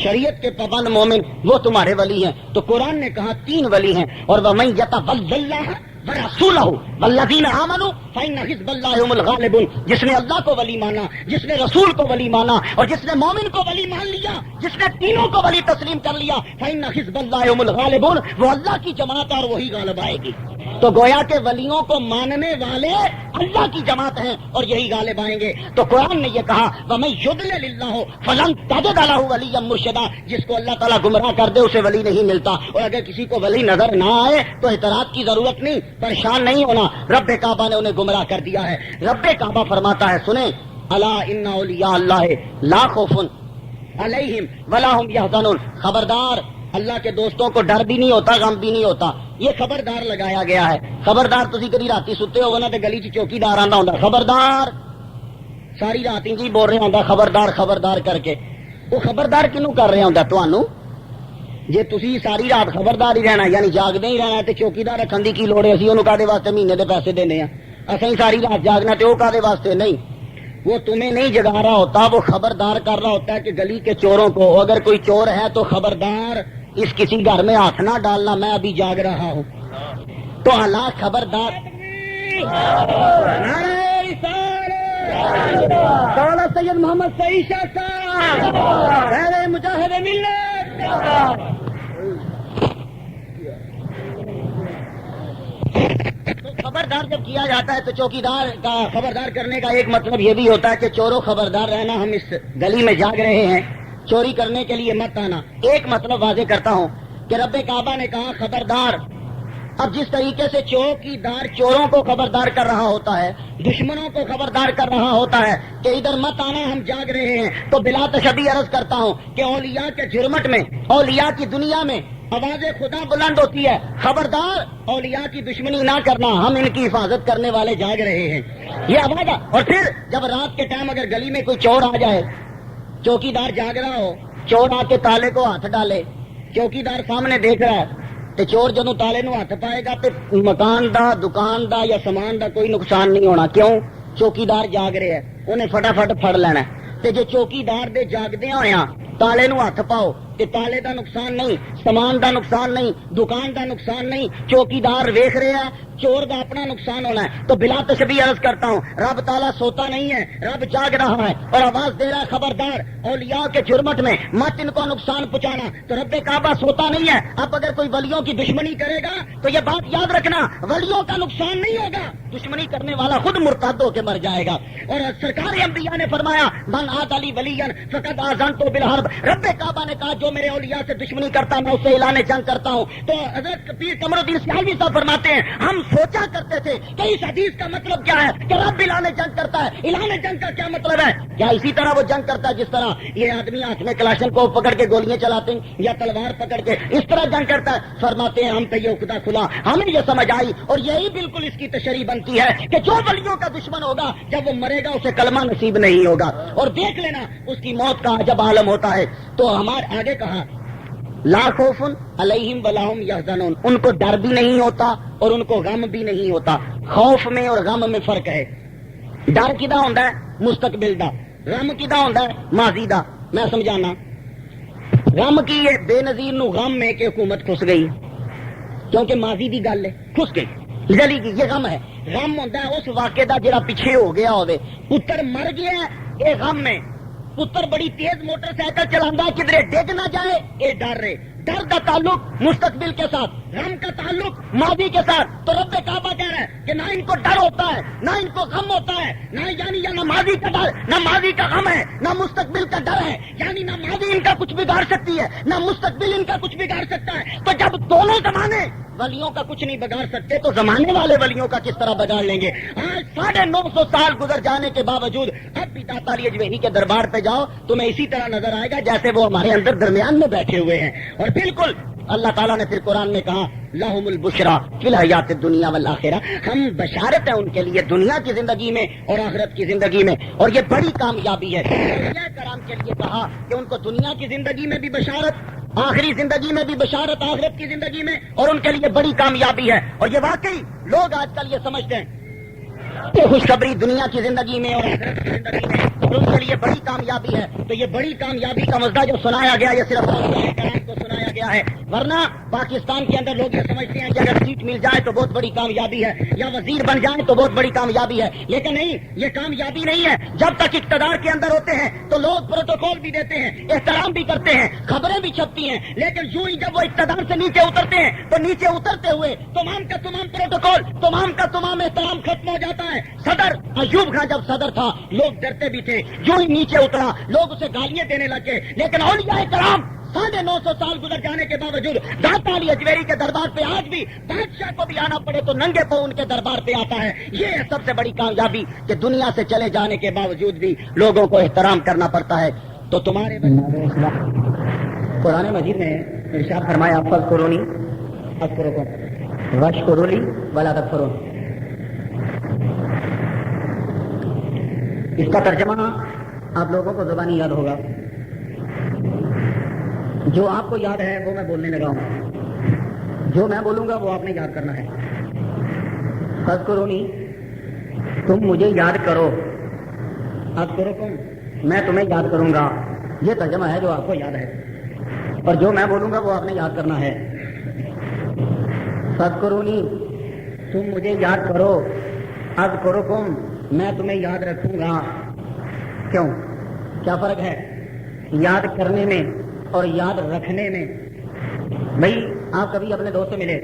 شریعت کے پابند مومن، وہ تمہارے ولی ہیں۔ تو قرآن نے کہا 3 ولی ہیں۔ اور ومن یتولی اللہ ورسولہ والذین آمنوا فإن حزب اللہ هم الغالبون، جس نے اللہ کو ولی مانا، جس نے رسول کو ولی مانا، اور جس نے مومن کو ولی مان لیا، جس نے تینوں کو ولی تسلیم کر لیا، فإن حزب اللہ هم الغالبون، وہ اللہ کی جماعت ہے اور وہی غالب آئے گی۔ تو گویا کہ ولیوں کو ماننے والے اللہ کی جماعت ہیں اور یہی غالب آئیں گے۔ تو قرآن نے یہ کہا وَمَن يُضْلِلِ اللَّهُ فَلَن تَجِدَ لَهُ وَلِيًّا مُرْشِدًا، جس کو اللہ تعالیٰ گمراہ کر دے اسے ولی نہیں ملتا۔ اور اگر کسی کو ولی نظر نہ آئے تو اعتراض کی ضرورت نہیں، پریشان نہیں ہونا، رب کعبہ نے انہیں گمراہ کر دیا ہے۔ رب کعبہ فرماتا ہے سنیں، الا ان اولیاء اللہ لا خوف علیہم ولا هم يحزنون، خبردار اللہ کے دوستوں کو ڈر بھی نہیں ہوتا، غم بھی نہیں ہوتا۔ یہ خبردار لگایا گیا ہے۔ خبردار تسی کدی راتی ستے ہو نا تے گلی چ چوکیدار آندا ہوندا خبردار، ساری رات انجی بول رہا ہوندا خبردار خبردار کر کے۔ وہ خبردار کنوں کر رہا ہوندا تانوں؟ جے تسی ساری رات خبردار ہی رہنا یعنی جاگدے ہی رہنا تے چوکیدار رکھن دی کی لوڑ ہے؟ اسی اونوں کادے واسطے مہینے دے پیسے دینے ہیں، اسیں ساری رات جاگنا تے او کادے واسطے نہیں؟ وہ تمہیں نہیں جگا رہا ہوتا، وہ خبردار کر رہا ہوتا ہے کہ گلی کے چوروں کو، اگر کوئی چور ہے تو خبردار اس کسی گھر میں ہاتھ نہ ڈالنا، میں ابھی جاگ رہا ہوں۔ تو اللہ خبردار، مولانا سید محمد سعید شاہ صاحب مجاہد ملت، تو خبردار جب کیا جاتا ہے تو چوکیدار کا خبردار کرنے کا ایک مطلب یہ بھی ہوتا ہے کہ چوروں خبردار رہنا، ہم اس گلی میں جاگ رہے ہیں، چوری کرنے کے لیے مت آنا۔ ایک مطلب واضح کرتا ہوں کہ رب کعبہ نے کہا خبردار۔ اب جس طریقے سے چوکیدار چوروں کو خبردار کر رہا ہوتا ہے، دشمنوں کو خبردار کر رہا ہوتا ہے کہ ادھر مت آنا ہم جاگ رہے ہیں، تو بلا تشبیہ عرض کرتا ہوں کہ اولیاء کے جرمٹ میں، اولیاء کی دنیا میں، آواز خدا بلند ہوتی ہے، خبردار اولیاء کی دشمنی نہ کرنا، ہم ان کی حفاظت کرنے والے جاگ رہے ہیں، یہ آواز ہے۔ اور پھر جب رات کے ٹائم اگر گلی میں کوئی چور آ جائے، چوکیدار جاگ رہا ہو، چور آ کے تالے کو ہاتھ ڈالے، چوکیدار سامنے دیکھ رہا ہے، تو چور جدوں تالے نو ہاتھ پائے گا تو مکان دا، دکان دا یا سامان دا کوئی نقصان نہیں ہونا، کیوں؟ چوکیدار جاگ رہے ہیں، انہیں فٹافٹ پھڑ لینا ہے۔ تے جو چوکیدار دے جاگدیاں ہویا تالے نو ہاتھ پاؤ تے تالے دا نقصان نہیں، سامان دا نقصان نہیں، دکان دا نقصان نہیں، چوکیدار ویکھ رہے ہیں، چور دا اپنا نقصان ہونا ہے۔ تو بلا تشبیہ عرض کرتا ہوں، رب تعالیٰ سوتا نہیں ہے، رب جاگ رہا ہے اور آواز دے رہا ہے، خبردار اولیاء کے جرمٹ میں مت ان کو نقصان پہنچانا۔ تو رب کعبہ سوتا نہیں ہے۔ اب اگر کوئی ولیوں کی دشمنی کرے گا تو یہ بات یاد رکھنا، ولیوں کا نقصان نہیں ہوگا، دشمنی کرنے والا خود مرتد ہو کے مر جائے گا۔ اور سرکار انبیاء نے فرمایا، من عاد علی ولیًا فقد آذنتہ بالحرب، رب کعبہ نے کہا جو میرے اولیاء سے دشمنی کرتا میں اسے اعلان جنگ کرتا ہوں۔ تو حضرت پیر قمر الدین سیالوی صاحب فرماتے ہیں، ہم سوچا کرتے تھے کہ اس حدیث کا مطلب کیا ہے کہ رب اعلان جنگ کرتا ہے، اعلان جنگ کا کیا مطلب ہے؟ کیا اسی طرح وہ جنگ کرتا ہے جس طرح یہ آدمی ہاتھ میں کلاشن کو پکڑ کے گولیاں چلاتے ہیں یا تلوار پکڑ کے اس طرح جنگ کرتا ہے؟ فرماتے ہیں ہم پہ یہ عقدہ کھلا، ہمیں یہ سمجھ آئی اور یہی بالکل اس کی تشریح بنتی ہے کہ جو ولیوں کا دشمن ہوگا جب وہ مرے گا اسے کلمہ نصیب نہیں ہوگا، اور دیکھ لینا اس کی موت کا جب عالم ہوتا ہے۔ تو ہمارے آگے کہا لا خوف علیہم ولا ہم یحزنون، ان کو ڈر بھی نہیں ہوتا اور ان کو غم بھی نہیں ہوتا۔ خوف میں اور غم میں فرق ہے۔ ڈر کدا ہوندا ہے؟ مستقبل دا، غم کدا ہوندا ہے؟ ماضی دا۔ میں سمجھانا، غم کی یہ بے نظیر نو غم میں کہ حکومت کھس گئی، کیونکہ ماضی دی گل ہے، کھس گئی، جلی گئی، یہ غم ہے۔ غم ہوندا ہے اس واقعے دا جڑا پیچھے ہو گیا ہوے، پتر مر گیا ہے، یہ غم میں۔ پتر بڑی تیز موٹر سائیکل چلانا کدھر ڈگ نہ جائے، یہ ڈر رہے۔ ڈر کا تعلق مستقبل کے ساتھ، غم کا تعلق ماضی کے ساتھ۔ تو رب کعبہ کہہ رہا ہے کہ نہ ان کو ڈر ہوتا ہے نہ ان کو غم ہوتا ہے، نہ یعنی نہ ماضی کا ڈر، نہ ماضی کا غم ہے، نہ مستقبل کا ڈر ہے، یعنی نہ ماضی ان کا کچھ بگاڑ سکتی ہے نہ مستقبل ان کا کچھ بگاڑ سکتا ہے۔ تو جب دونوں زمانے ولیوں کا کچھ نہیں بگاڑ سکتے تو زمانے والے ولیوں کا کس طرح بگاڑ لیں گے؟ آج 950 سال گزر جانے کے باوجود اب بھی داتا علی اجویری کے دربار پہ جاؤ تمہیں اسی طرح نظر آئے گا جیسے وہ ہمارے اندر درمیان میں بیٹھے ہوئے ہیں۔ اور بالکل اللہ تعالیٰ نے پھر قرآن میں کہا لہم البشریٰ فی الحیات الدنیا والآخرہ، ہم بشارت ہے ان کے لیے دنیا کی زندگی میں اور آخرت کی زندگی میں، اور یہ بڑی کامیابی ہے۔ اولیاء کرام کے لیے کہا کہ ان کو دنیا کی زندگی میں بھی بشارت، آخری زندگی میں بھی بشارت، آخرت کی زندگی میں، اور ان کے لیے بڑی کامیابی ہے۔ اور یہ واقعی لوگ آج کل یہ سمجھتے ہیں کہ خوشخبری دنیا کی زندگی میں اور آخرت کی زندگی میں اور ان کے لیے بڑی کامیابی ہے۔ تو یہ بڑی کامیابی کا مزہ جو سنایا گیا یہ صرف اولیاء کرام کو سنایا گیا ہے، ورنہ پاکستان کے اندر لوگ یہ سمجھتے ہیں کہ اگر سیٹ مل جائے تو بہت بڑی کامیابی ہے یا وزیر بن جائے تو بہت بڑی کامیابی ہے، لیکن نہیں، یہ کامیابی نہیں ہے۔ جب تک اقتدار کے اندر ہوتے ہیں تو لوگ پروٹوکول بھی دیتے ہیں، احترام بھی کرتے ہیں، خبریں بھی چھپتی ہیں، لیکن یوں ہی جب وہ اقتدار سے نیچے اترتے ہیں تو نیچے اترتے ہوئے تمام کا تمام پروٹوکول، تمام کا تمام احترام ختم ہو جاتا ہے۔ صدر ایوب خان جب صدر تھا لوگ ڈرتے بھی تھے، یوں ہی نیچے اترا لوگ اسے گالیاں دینے لگے، لیکن اولیاء کرام 950 سال گزر جانے کے باوجود داتا علی اجویری کے دربار پہ آج بھی بادشاہ کو بھی آنا پڑے تو ننگے پاؤں ان کے دربار پہ آتا ہے۔ یہ ہے سب سے بڑی کامیابی کہ دنیا سے چلے جانے کے باوجود بھی لوگوں کو احترام کرنا پڑتا ہے۔ تو تمہارے قرآن مجید میں ارشاد فرمایا فاذکرونی اذکرکم واشکروا لی ولا تکفرون۔ اس کا ترجمہ آپ لوگوں کو زبانی یاد ہوگا، جو آپ کو یاد ہے وہ میں بولنے لگا ہوں، جو میں بولوں گا وہ آپ نے یاد کرنا ہے۔ فاذکرونی، تم مجھے یاد کرو، اذکرکم، میں تمہیں یاد کروں گا۔ یہ ترجمہ ہے جو آپ کو یاد ہے، اور جو میں بولوں گا وہ آپ نے یاد کرنا ہے۔ فاذکرونی، تم مجھے یاد کرو، اذکرکم، میں تمہیں یاد رکھوں گا۔ کیوں؟ کیا فرق ہے یاد کرنے میں اور یاد رکھنے میں؟ بھائی آپ کبھی اپنے دوست سے ملے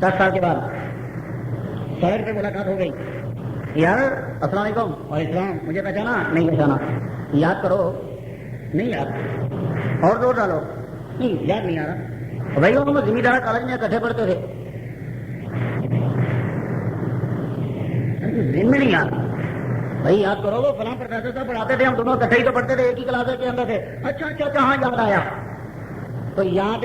10 سال کے بعد، سڑک پہ ملاقات ہو گئی، یار السلام علیکم، اور اسلام، مجھے پہچانا؟ نہیں پہچانا، یاد کرو، نہیں یاد، اور زور ڈالو، نہیں یاد نہیں آ رہا۔ بھائی وہ زمیندار کالج میں اکٹھے پڑھتے تھے، دن میں نہیں یاد، بھائی یاد کرو، وہ فلاں پروفیسر صاحب پڑھاتے تھے، ہم دونوں اکٹھے ہی تو پڑھتے تھے، ایک ہی کلاس کے اندر تھے، اچھا ہاں یاد آیا۔ تو یاد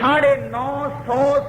950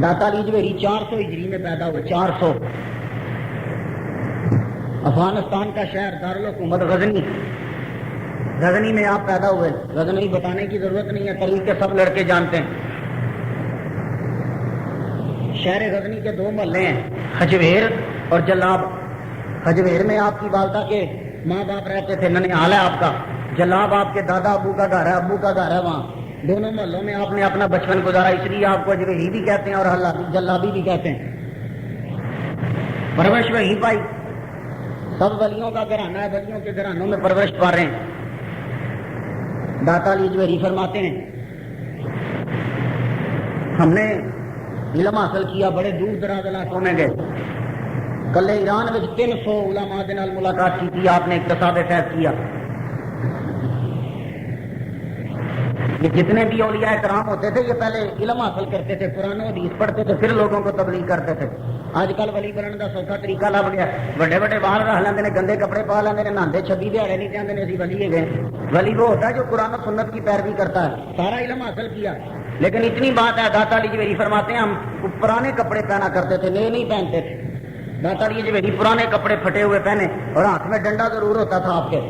داتا علی جویری 400 ہجری میں پیدا ہوئے. 400. افغانستان کا شہر دارالحکومت غزنی. غزنی میں آپ پیدا ہوئے. غزنی بتانے کی ضرورت نہیں ہے, طریقے سب لڑکے جانتے ہیں. شہر غزنی کے 2 محلے ہیں, خجویر اور جلاب. خجویر میں آپ کی والدہ کے ماں باپ رہتے تھے, ننیال ہے آپ کا. جلاب آپ کے دادا ابو کا گھر ہے, ابو کا گھر ہے وہاں. دونوں محلوں میں آپ نے اپنا بچپن گزارا, اس لیے آپ کو جویری بھی کہتے ہیں اور جلابی بھی کہتے ہیں. پرورش وہیں پائی. سب ولیوں کا گھرانہ ہے, ولیوں کے گھرانوں میں پرورش پا رہے ہیں. داتا علی جویری فرماتے ہیں ہم نے علم حاصل کیا, بڑے دور دراز علاقوں میں گئے. کلے ایران میں 300 علماء دے نال ملاقات کی تھی آپ نے, اقتصاد فیض کیا. یہ جتنے بھی اولیاء کرام ہوتے تھے یہ پہلے علم حاصل کرتے تھے, قرآن و حدیث پڑھتے تھے, پھر لوگوں کو تبلیغ کرتے تھے. آج کل ولی بننے کا سوکھا طریقہ لب گیا. بڑے بڑے باہر رہ لیندے نے, گندے کپڑے پا لیندے نے, نہاندے 26 دیہڑے نہیں جاندے نے, اسی ولی گئے. ولی وہ ہوتا ہے جو قرآن و سنت کی پیروی کرتا ہے. سارا علم حاصل کیا, لیکن اتنی بات ہے داتا علی جویری فرماتے ہیں ہم پرانے کپڑے پہنا کرتے تھے, نئے نہیں پہنتے تھے. داتا علی جویری پرانے کپڑے پھٹے ہوئے پہنے اور ہاتھ میں ڈنڈا ضرور ہوتا تھا آپ کے.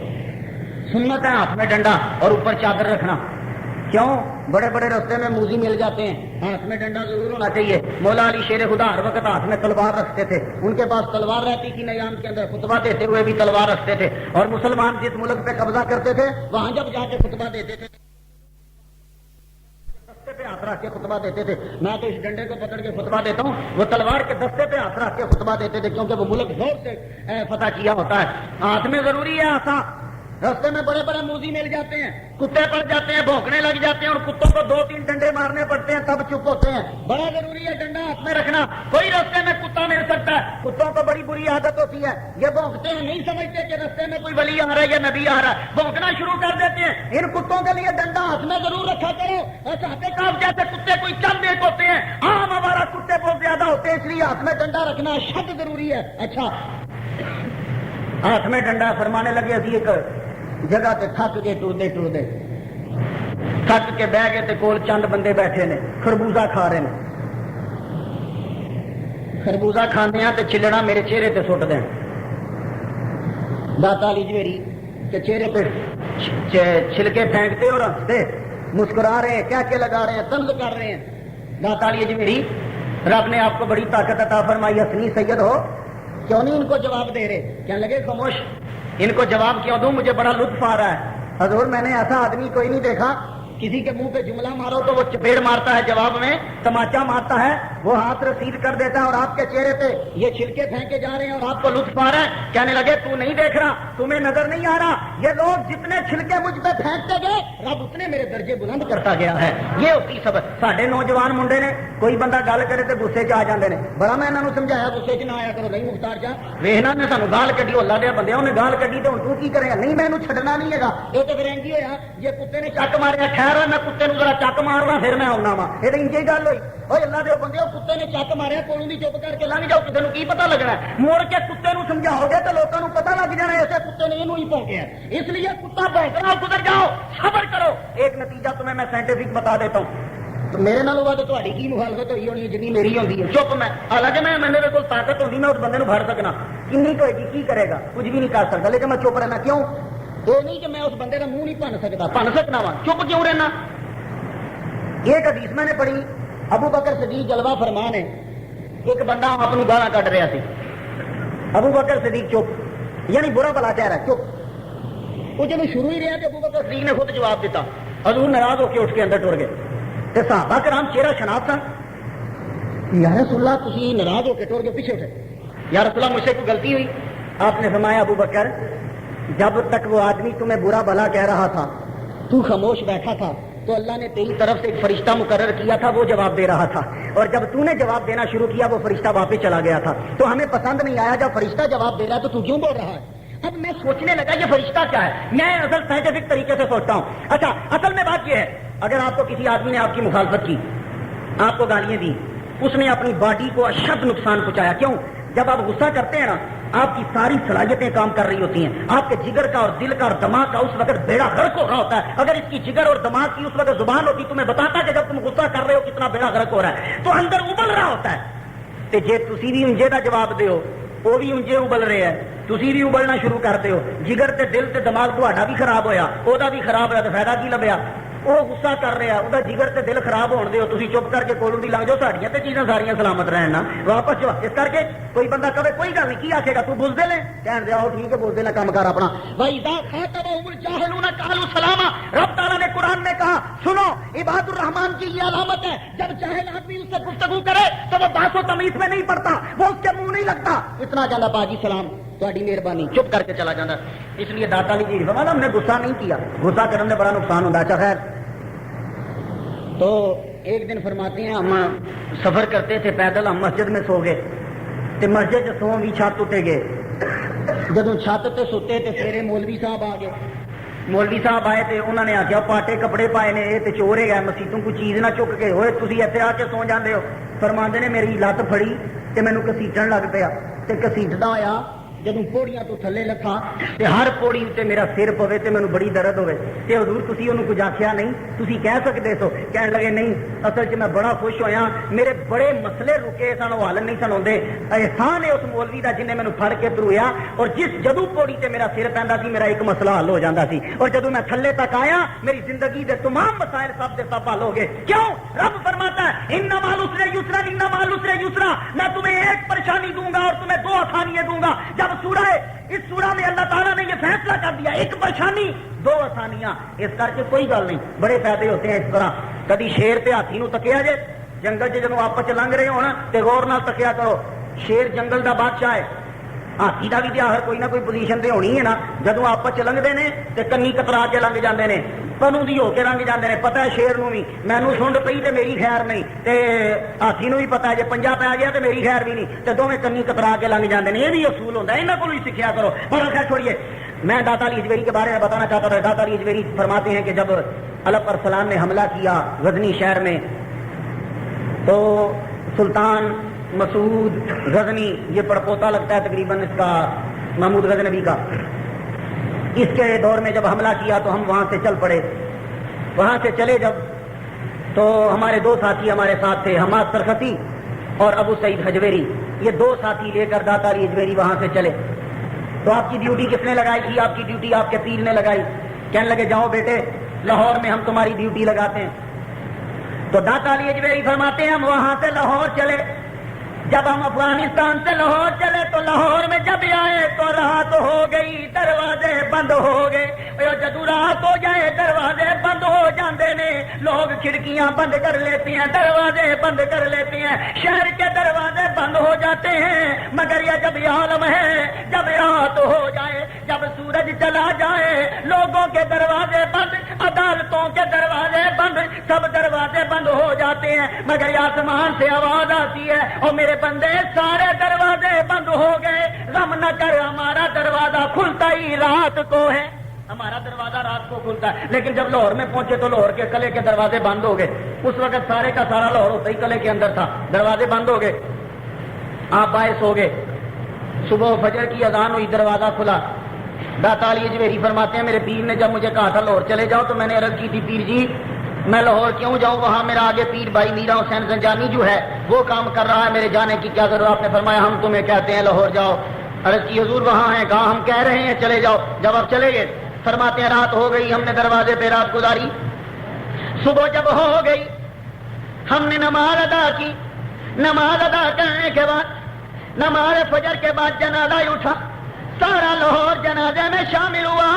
سنت ہے ہاتھ میں ڈنڈا اور اوپر چادر رکھنا. کیوں؟ بڑے بڑے رستے میں موزی مل جاتے ہیں, ہاتھ میں ڈنڈا ضرور ہونا چاہیے. مولا علی شیر خدا ہر وقت ہاتھ میں تلوار رکھتے تھے. ان کے پاس تلوار رہتی تھی نیام کے اندر, خطبہ دیتے ہوئے بھی تلوار رکھتے تھے. اور مسلمان جس ملک پہ قبضہ کرتے تھے وہاں جب جا کے خطبہ دیتے تھے دستے پہ ہاتھ رکھ کے خطبہ دیتے تھے. میں تو اس ڈنڈے کو پکڑ کے خطبہ دیتا ہوں, وہ تلوار کے دستے پہ ہاتھ رکھ کے خطبہ دیتے تھے, کیونکہ وہ ملک زور سے فتح کیا ہوتا ہے. ہاتھ میں ضروری ہے آسا. رستے میں بڑے بڑے موزی مل جاتے ہیں, کتے پڑ جاتے ہیں, بھونکنے لگ جاتے ہیں, اور کتوں کو 2-3 ڈنڈے مارنے پڑتے ہیں, تب چپ ہوتے ہیں. بڑا ضروری ہے ڈنڈا ہاتھ میں رکھنا. کوئی رستے میں کتا مل سکتا ہے, کتوں کو بڑی بری عادت ہوتی ہے, یہ بھونکتے ہیں, نہیں سمجھتے کہ رستے میں کوئی ولی آ رہا ہے یا نبی آ رہا ہے, بھونکنا شروع کر دیتے ہیں. ان کتوں کے لیے ڈنڈا ہاتھ میں ضرور رکھا کرو. اور چاہتے کام جیسے کتے کوئی چند ایک ہوتے ہیں, عام ہمارا کتے بہت زیادہ ہوتے ہیں, اس لیے ہاتھ میں ڈنڈا رکھنا شد ضروری ہے. اچھا, ہاتھ میں ڈنڈا فرمانے لگے اسی ایک جگہ تے تھک کے ٹردے تھک کے بہ گئے تے کول چند بندے بیٹھے نے, خربوزہ کھا رہے ہیں. خربوزہ کھانے ہیں تے چھلڑا میرے چہرے تے سٹ دیں. داتا علی جویری کے چہرے پہ چھلکے پھینکتے اور ہنستے, مسکرا رہے ہیں, کیا لگا رہے ہیں, طنز کر رہے ہیں. داتا علی جویری رب نے آپ کو بڑی طاقت عطا فرمائی, اصلی سید ہو, کیوں نہیں ان کو جواب دے رہے؟ کہنے لگے خاموش, ان کو جواب کیوں دوں, مجھے بڑا لطف آ رہا ہے. حضور میں نے ایسا آدمی کوئی نہیں دیکھا, کسی کے منہ پہ جملہ مارو تو وہ چپیڑ مارتا ہے, جواب میں تماچا مارتا ہے, وہ ہاتھ رسید کر دیتا ہے, اور آپ کے چہرے پہ یہ چھلکے پھینکے جا رہے ہیں اور آپ کو لطف آ رہا ہے. کہنے لگے تو نہیں دیکھ رہا, تمہیں نظر نہیں آ رہا, یہ لوگ جتنے چھلکے مجھ پہ پھینکتے گئے رب اتنے میرے درجے بلند کرتا گیا ہے. یہ ہوتی سبق. ساڈے نوجوان منڈے نے کوئی بندہ گل کرے تو غصے چ آ جاندے نے. بڑا میں انہوں نے سمجھایا غصے چ نہ آیا کرو. نہیں مختار جا, ویخنا نے سانو گال کڈی, اللہ دے بندے نے گال کڈی تو ہن تو کی کرے گا؟ نہیں میں چھڈنا نہیں ہے. یہ تو پھر انج ہی ہویا, یہ کتے نے چک ماریا, خیر میں کتے نو ذرا چک مارنا پھر میں آؤنا وا. یہ تو انج ہی گل ہوئی. اوے اللہ دے بندے, کتے نے چک ماریا, کولوں دی چپ کر کے لنگ جاؤ, کسی نو کی پتہ لگنا ہے. موڑ کے کتے نو سمجھاؤ گے تو لوگوں کو پتہ لگ جانا اسے کتے نے یہ بھونکیا. اس لیے کتا بھونک رہا, گزر جاؤ, صبر کرو. ایک نتیجہ تمہیں میں سائنٹیفک بتا دیتا ہوں. تو میرے نال ہوا تو تہاڈی کی مخالفت ہوئی ہونی جتنی میری ہوندی ہے. چپ میں, حالانکہ میرے کول طاقت ہوندی, میں اس بندے نو پھڑ سکنا. کنی کوئی جی کی کرے گا, کچھ بھی نہیں کر سکتا, لیکن میں چپ رہنا. کیوں؟ یہ نہیں کہ میں اس بندے کا منہ نہیں بھن سکتا, بھن سکنا وا, چپ کیوں رہنا. ایک حدیث میں نے پڑھی, ابو بکر صدیق جلوہ فرمان ہے, ایک بندہ اپنی گالاں کٹ رہا سی, ابو بکر صدیق چپ, یعنی برا بلا کہہ رہا ہے, چپ. وہ جب شروع ہی رہا تو ابو بکر صدیق نے خود جواب دیتا. حضور ناراض ہو کے اٹھ کے اندر ٹر گئے. صحابہ کرام چہرہ شناس سن. یا رسول اللہ تسی ناراض ہو کے ٹر گئے, پیچھے اٹھے. یا رسول اللہ مجھ سے کوئی غلطی ہوئی؟ آپ نے فرمایا ابو بکر, جب تک وہ آدمی تمہیں برا بلا کہہ رہا تھا تو خاموش بیٹھا تھا تو اللہ نے تیری طرف سے ایک فرشتہ مقرر کیا تھا, وہ جواب دے رہا تھا, اور جب تو نے جواب دینا شروع کیا وہ فرشتہ واپس چلا گیا تھا. تو ہمیں پسند نہیں آیا جب فرشتہ جواب دے رہا ہے تو کیوں بول رہا ہے؟ اب میں سوچنے لگا یہ فرشتہ کیا ہے. میں اصل سائنٹیفک طریقے سے سوچتا ہوں. اچھا, اصل میں بات یہ ہے, اگر آپ کو کسی آدمی نے آپ کی مخالفت کی, آپ کو گالیاں دی, اس نے اپنی باڈی کو اشد نقصان پہنچایا. کیوں؟ جب آپ غصہ کرتے ہیں نا آپ کی ساری صلاحیتیں کام کر رہی ہوتی ہیں، آپ کے جگر کا اور دل کا اور دماغ کا اس وقت بیڑا غرق ہو رہا ہوتا ہے. اگر اس کی جگر اور دماغ کی اس وقت زبان ہوتی تمہیں بتاتا کہ جب تم غصہ کر رہے ہو کتنا بیڑا غرق ہو رہا ہے، تو اندر ابل رہا ہوتا ہے. تے جے تسی بھی انجے دا جواب دیو وہ بھی انجے ابل رہے ہیں، تسی بھی ابلنا شروع کرتے ہو، جگر تے دل تے دماغ تہاڈا بھی خراب ہویا، وہ بھی خراب ہوا، تو فائدہ کی لبیا؟ وہ غصہ کر رہا وہ جگر تے دل خراب ہون دیو، تسی چپ کر کے کولوں دی لنگ جاؤ، ساڈیاں تے چیزاں ساریاں سلامت رہن نا واپس جو. اس کر کے کوئی بندہ کہے کوئی گل نہیں، کی آکھے گا تو بزدل ہے، کہن دے آؤ ٹھیک ہے بزدل ہے، کام کر اپنا. بھائی اذا خاطبهم الجاهلون قالوا سلاما، رب تعالیٰ نے قرآن میں کہا سنو عباد الرحمان کی یہ علامت ہے، جب جاہل آدمی اس سے گفتگو کرے تو وہ بحث و تمیز میں نہیں پڑتا، وہ اس کے منہ نہیں لگتا، اتنا کہنا باجی سلام تہاڈی مہربانی، چپ کر کے چلا جاتا. اس لیے داتا علی جی فرمایا ہم نے غصہ نہیں کیا، غصہ کرنے میں بڑا نقصان ہوتا ہے. اچھا خیر، تو ایک دن فرماتے ہیں ہم سفر کرتے تھے پیدل، ہم مسجد میں سو گئے، تے مسجد سو بھی چھت اٹھے گئے. جدوں چھت تے ستے تے سویرے مولوی صاحب آ گئے. مولوی صاحب آئے تے انہوں نے آخیا پاٹے کپڑے پائے نے یہ تے چور ہے مسیتوں کو چیز نہ چک کے ہوئے تسی ایتھے آ کے سو جاندے ہو. فرماندے نے میری لت پھڑی تے مینوں کسیٹن لگ پیا تے کسیٹدا ہویا جدوں پوڑیاں تو تھلے لکھا تے ہر پوڑی تے میرا سر پوے تے مینوں بڑی درد ہوئے تے حضور تسی انہوں کچھ آکھیا نہیں، تسی کہہ سکدے سو؟ کہنے لگے نہیں، اصل چ میں بڑا خوش ہویا، میرے بڑے مسئلے رکے سن، وہ حل نہیں سن ہوندے، احسان ہے اس مولوی دا جن نے مینوں پھڑ کے ترویا، اور جس جدوں پوڑی تے میرا سر پیندا سی میرا ایک مسئلہ حل ہو جاندا سی، اور جدوں میں تھلے تک آیا میری زندگی دے تمام مسائل سب دے سب حل ہو گئے. کیوں؟ رب فرماتا ہے ان مع العسر یسرا، ان مع العسر یسرا، میں تمہیں ایک پریشانی دوں گا اور تمہیں دو آسانیاں دوں گا. جب اس سورہ میں اللہ تعالیٰ نے یہ فیصلہ کر دیا ایک پریشانی دو آسانیاں، اس کر کے کوئی گل نہیں، بڑے فائدے ہوتے ہیں اس طرح. کدی شیر تے ہاتھی نو تکیا جے جنگل چ جدوں آپس چ لنگ رہے ہو نا تے غور نال تکیا کرو. شیر جنگل دا بادشاہ ہے، ہاتھی دا بھی آخر کوئی نہ کوئی پوزیشن تے ہونی ہے نا. جدوں آپس چ لنگدے نے تے کنی کترا کے لنگ جاندے نے، پنوں دی ہو کے لنگ جاندے نے. پتہ ہے شیر نو بھی مینوں سنڈ پئی تے میری خیر نہیں، تے ہاتھی نو بھی پتہ ہے جے پنجا پی گیا تے میری خیر بھی نہیں، تے دوویں کنی کترا کے لنگ جاندے نے. یہ بھی اصول ہوندا ہے، انہاں کولوں ہی سیکھیا کرو. پر خیر چھوڑیے، میں داتا علی اجویری کے بارے میں بتانا چاہتا تھا. داتا علی اجویری فرماتے ہیں کہ جب علب ارسلان نے حملہ کیا غزنی شہر میں تو سلطان مسعود غزنی، یہ پڑپوتا لگتا ہے تقریباً اس کا محمود غزنوی کا، اس کے دور میں جب حملہ کیا تو ہم وہاں سے چل پڑے. وہاں سے چلے جب تو ہمارے دو ساتھی ہمارے ساتھ تھے، حماد سرخسی اور ابو سعید حجویری. یہ دو ساتھی لے کر داتا علی اجویری وہاں سے چلے. تو آپ کی ڈیوٹی کس نے لگائی تھی؟ آپ کی ڈیوٹی آپ کے پیر نے لگائی. کہنے لگے جاؤ بیٹے لاہور میں ہم تمہاری ڈیوٹی لگاتے ہیں. تو داتا علی اجویری فرماتے ہیں ہم وہاں سے لاہور چلے. جب ہم افغانستان سے لاہور چلے تو لاہور میں جب آئے تو رات ہو گئی، دروازے بند ہو گئے. جدو رات ہو جائے دروازے بند ہو جاندے نے، لوگ کھڑکیاں بند کر لیتے ہیں، دروازے بند کر لیتے ہیں، شہر کے دروازے بند ہو جاتے ہیں. مگر یہ جب عالم ہے، جب رات ہو جائے، جب سورج چلا جائے، لوگوں کے دروازے بند، عدالتوں کے دروازے بند، سب دروازے بند ہو جاتے ہیں. مگر یہ آسمان سے آواز آتی ہے اور میرے بندے سارے دروازے بند ہو گئے، غم نہ کر ہمارا دروازہ کھلتا ہی رات کو ہے. ہمارا دروازہ رات کو کھلتا ہے. لیکن جب لاہور میں پہنچے تو لاہور کے قلعے کے دروازے بند ہو گئے. اس وقت سارے کا سارا لاہور ہوتا ہی قلعے کے اندر تھا، دروازے بند ہو گئے. آپ باعث ہو گئے، صبح فجر کی اذان ہوئی، دروازہ کھلا. داتا علی اجویری فرماتے ہیں میرے پیر نے جب مجھے کہا تھا لاہور چلے جاؤ تو میں نے عرض کی تھی پیر جی میں لاہور کیوں جاؤں، وہاں میرا آگے پیر بھائی میرا حسین زنجانی جو ہے وہ کام کر رہا ہے، میرے جانے کی کیا ضرورت. آپ نے فرمایا ہم تمہیں کہتے ہیں لاہور جاؤ. عرض کی حضور وہاں ہیں، کہا ہم کہہ رہے ہیں چلے جاؤ. جب آپ چلے گئے فرماتے ہیں رات ہو گئی، ہم نے دروازے پہ رات گزاری. صبح جب ہو گئی ہم نے نماز ادا کی. نماز ادا کرنے کے بعد نماز فجر کے بعد جنازہ اٹھا. سارا لاہور جنازے میں شامل ہوا،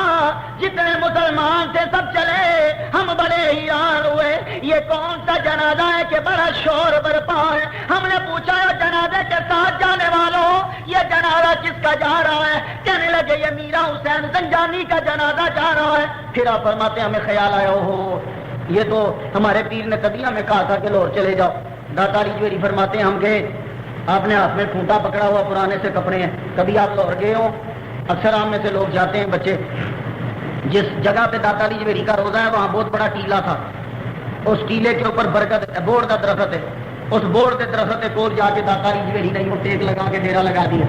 جتنے مسلمان تھے سب چلے. ہم بڑے حیران ہوئے یہ کون سا جنازہ ہے کہ بڑا شور برپا ہے. ہم نے پوچھا جنازے کے ساتھ جانے والوں یہ جنازہ کس کا جا رہا ہے؟ کہنے لگے یہ میرا حسین زنجانی کا جنازہ جا رہا ہے. پھر آپ فرماتے ہمیں خیال آیا ہو یہ تو ہمارے پیر نے کبھی ہمیں کہا تھا کہ لاہور چلے جاؤ. داتا علی اجویری فرماتے ہیں ہم گئے، آپ نے ہاتھ میں ٹھونٹا پکڑا ہوا پرانے سے کپڑے ہیں. کبھی آپ لاہور گئے ہوں، اکثر ہم میں سے لوگ جاتے ہیں بچے. جس جگہ پہ داتا علی اجویری کا روزہ ہے وہاں بہت بڑا ٹیلا تھا. اس ٹیلے کے اوپر برکت بورڈ کا درخت ہے. اس بورڈ کے درخت کو جا کے داتا علی اجویری نے ٹیک لگا کے ڈیرا لگا دیا.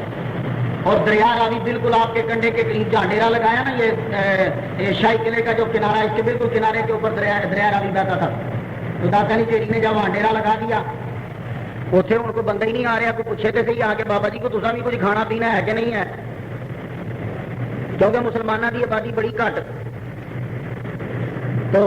اور دریا راوی بالکل آپ کے کنڈے کے قریب جہاں ڈیرا لگایا نا یہ شاہی قلعے کا جو کنارہ اس کے بالکل کنارے کے اوپر دریا راوی بہتا تھا. تو داتا نہیں چیری نے جب وہاں ڈیرا لگا دیا اتنے ان کو بندہ ہی نہیں آ رہا کوئی پوچھے تو صحیح آ کے بابا جی کو تصا بھی کچھ کھانا پینا ہے کہ نہیں ہے کیونکہ مسلمانوں کی آبادی بڑی گھٹ. تو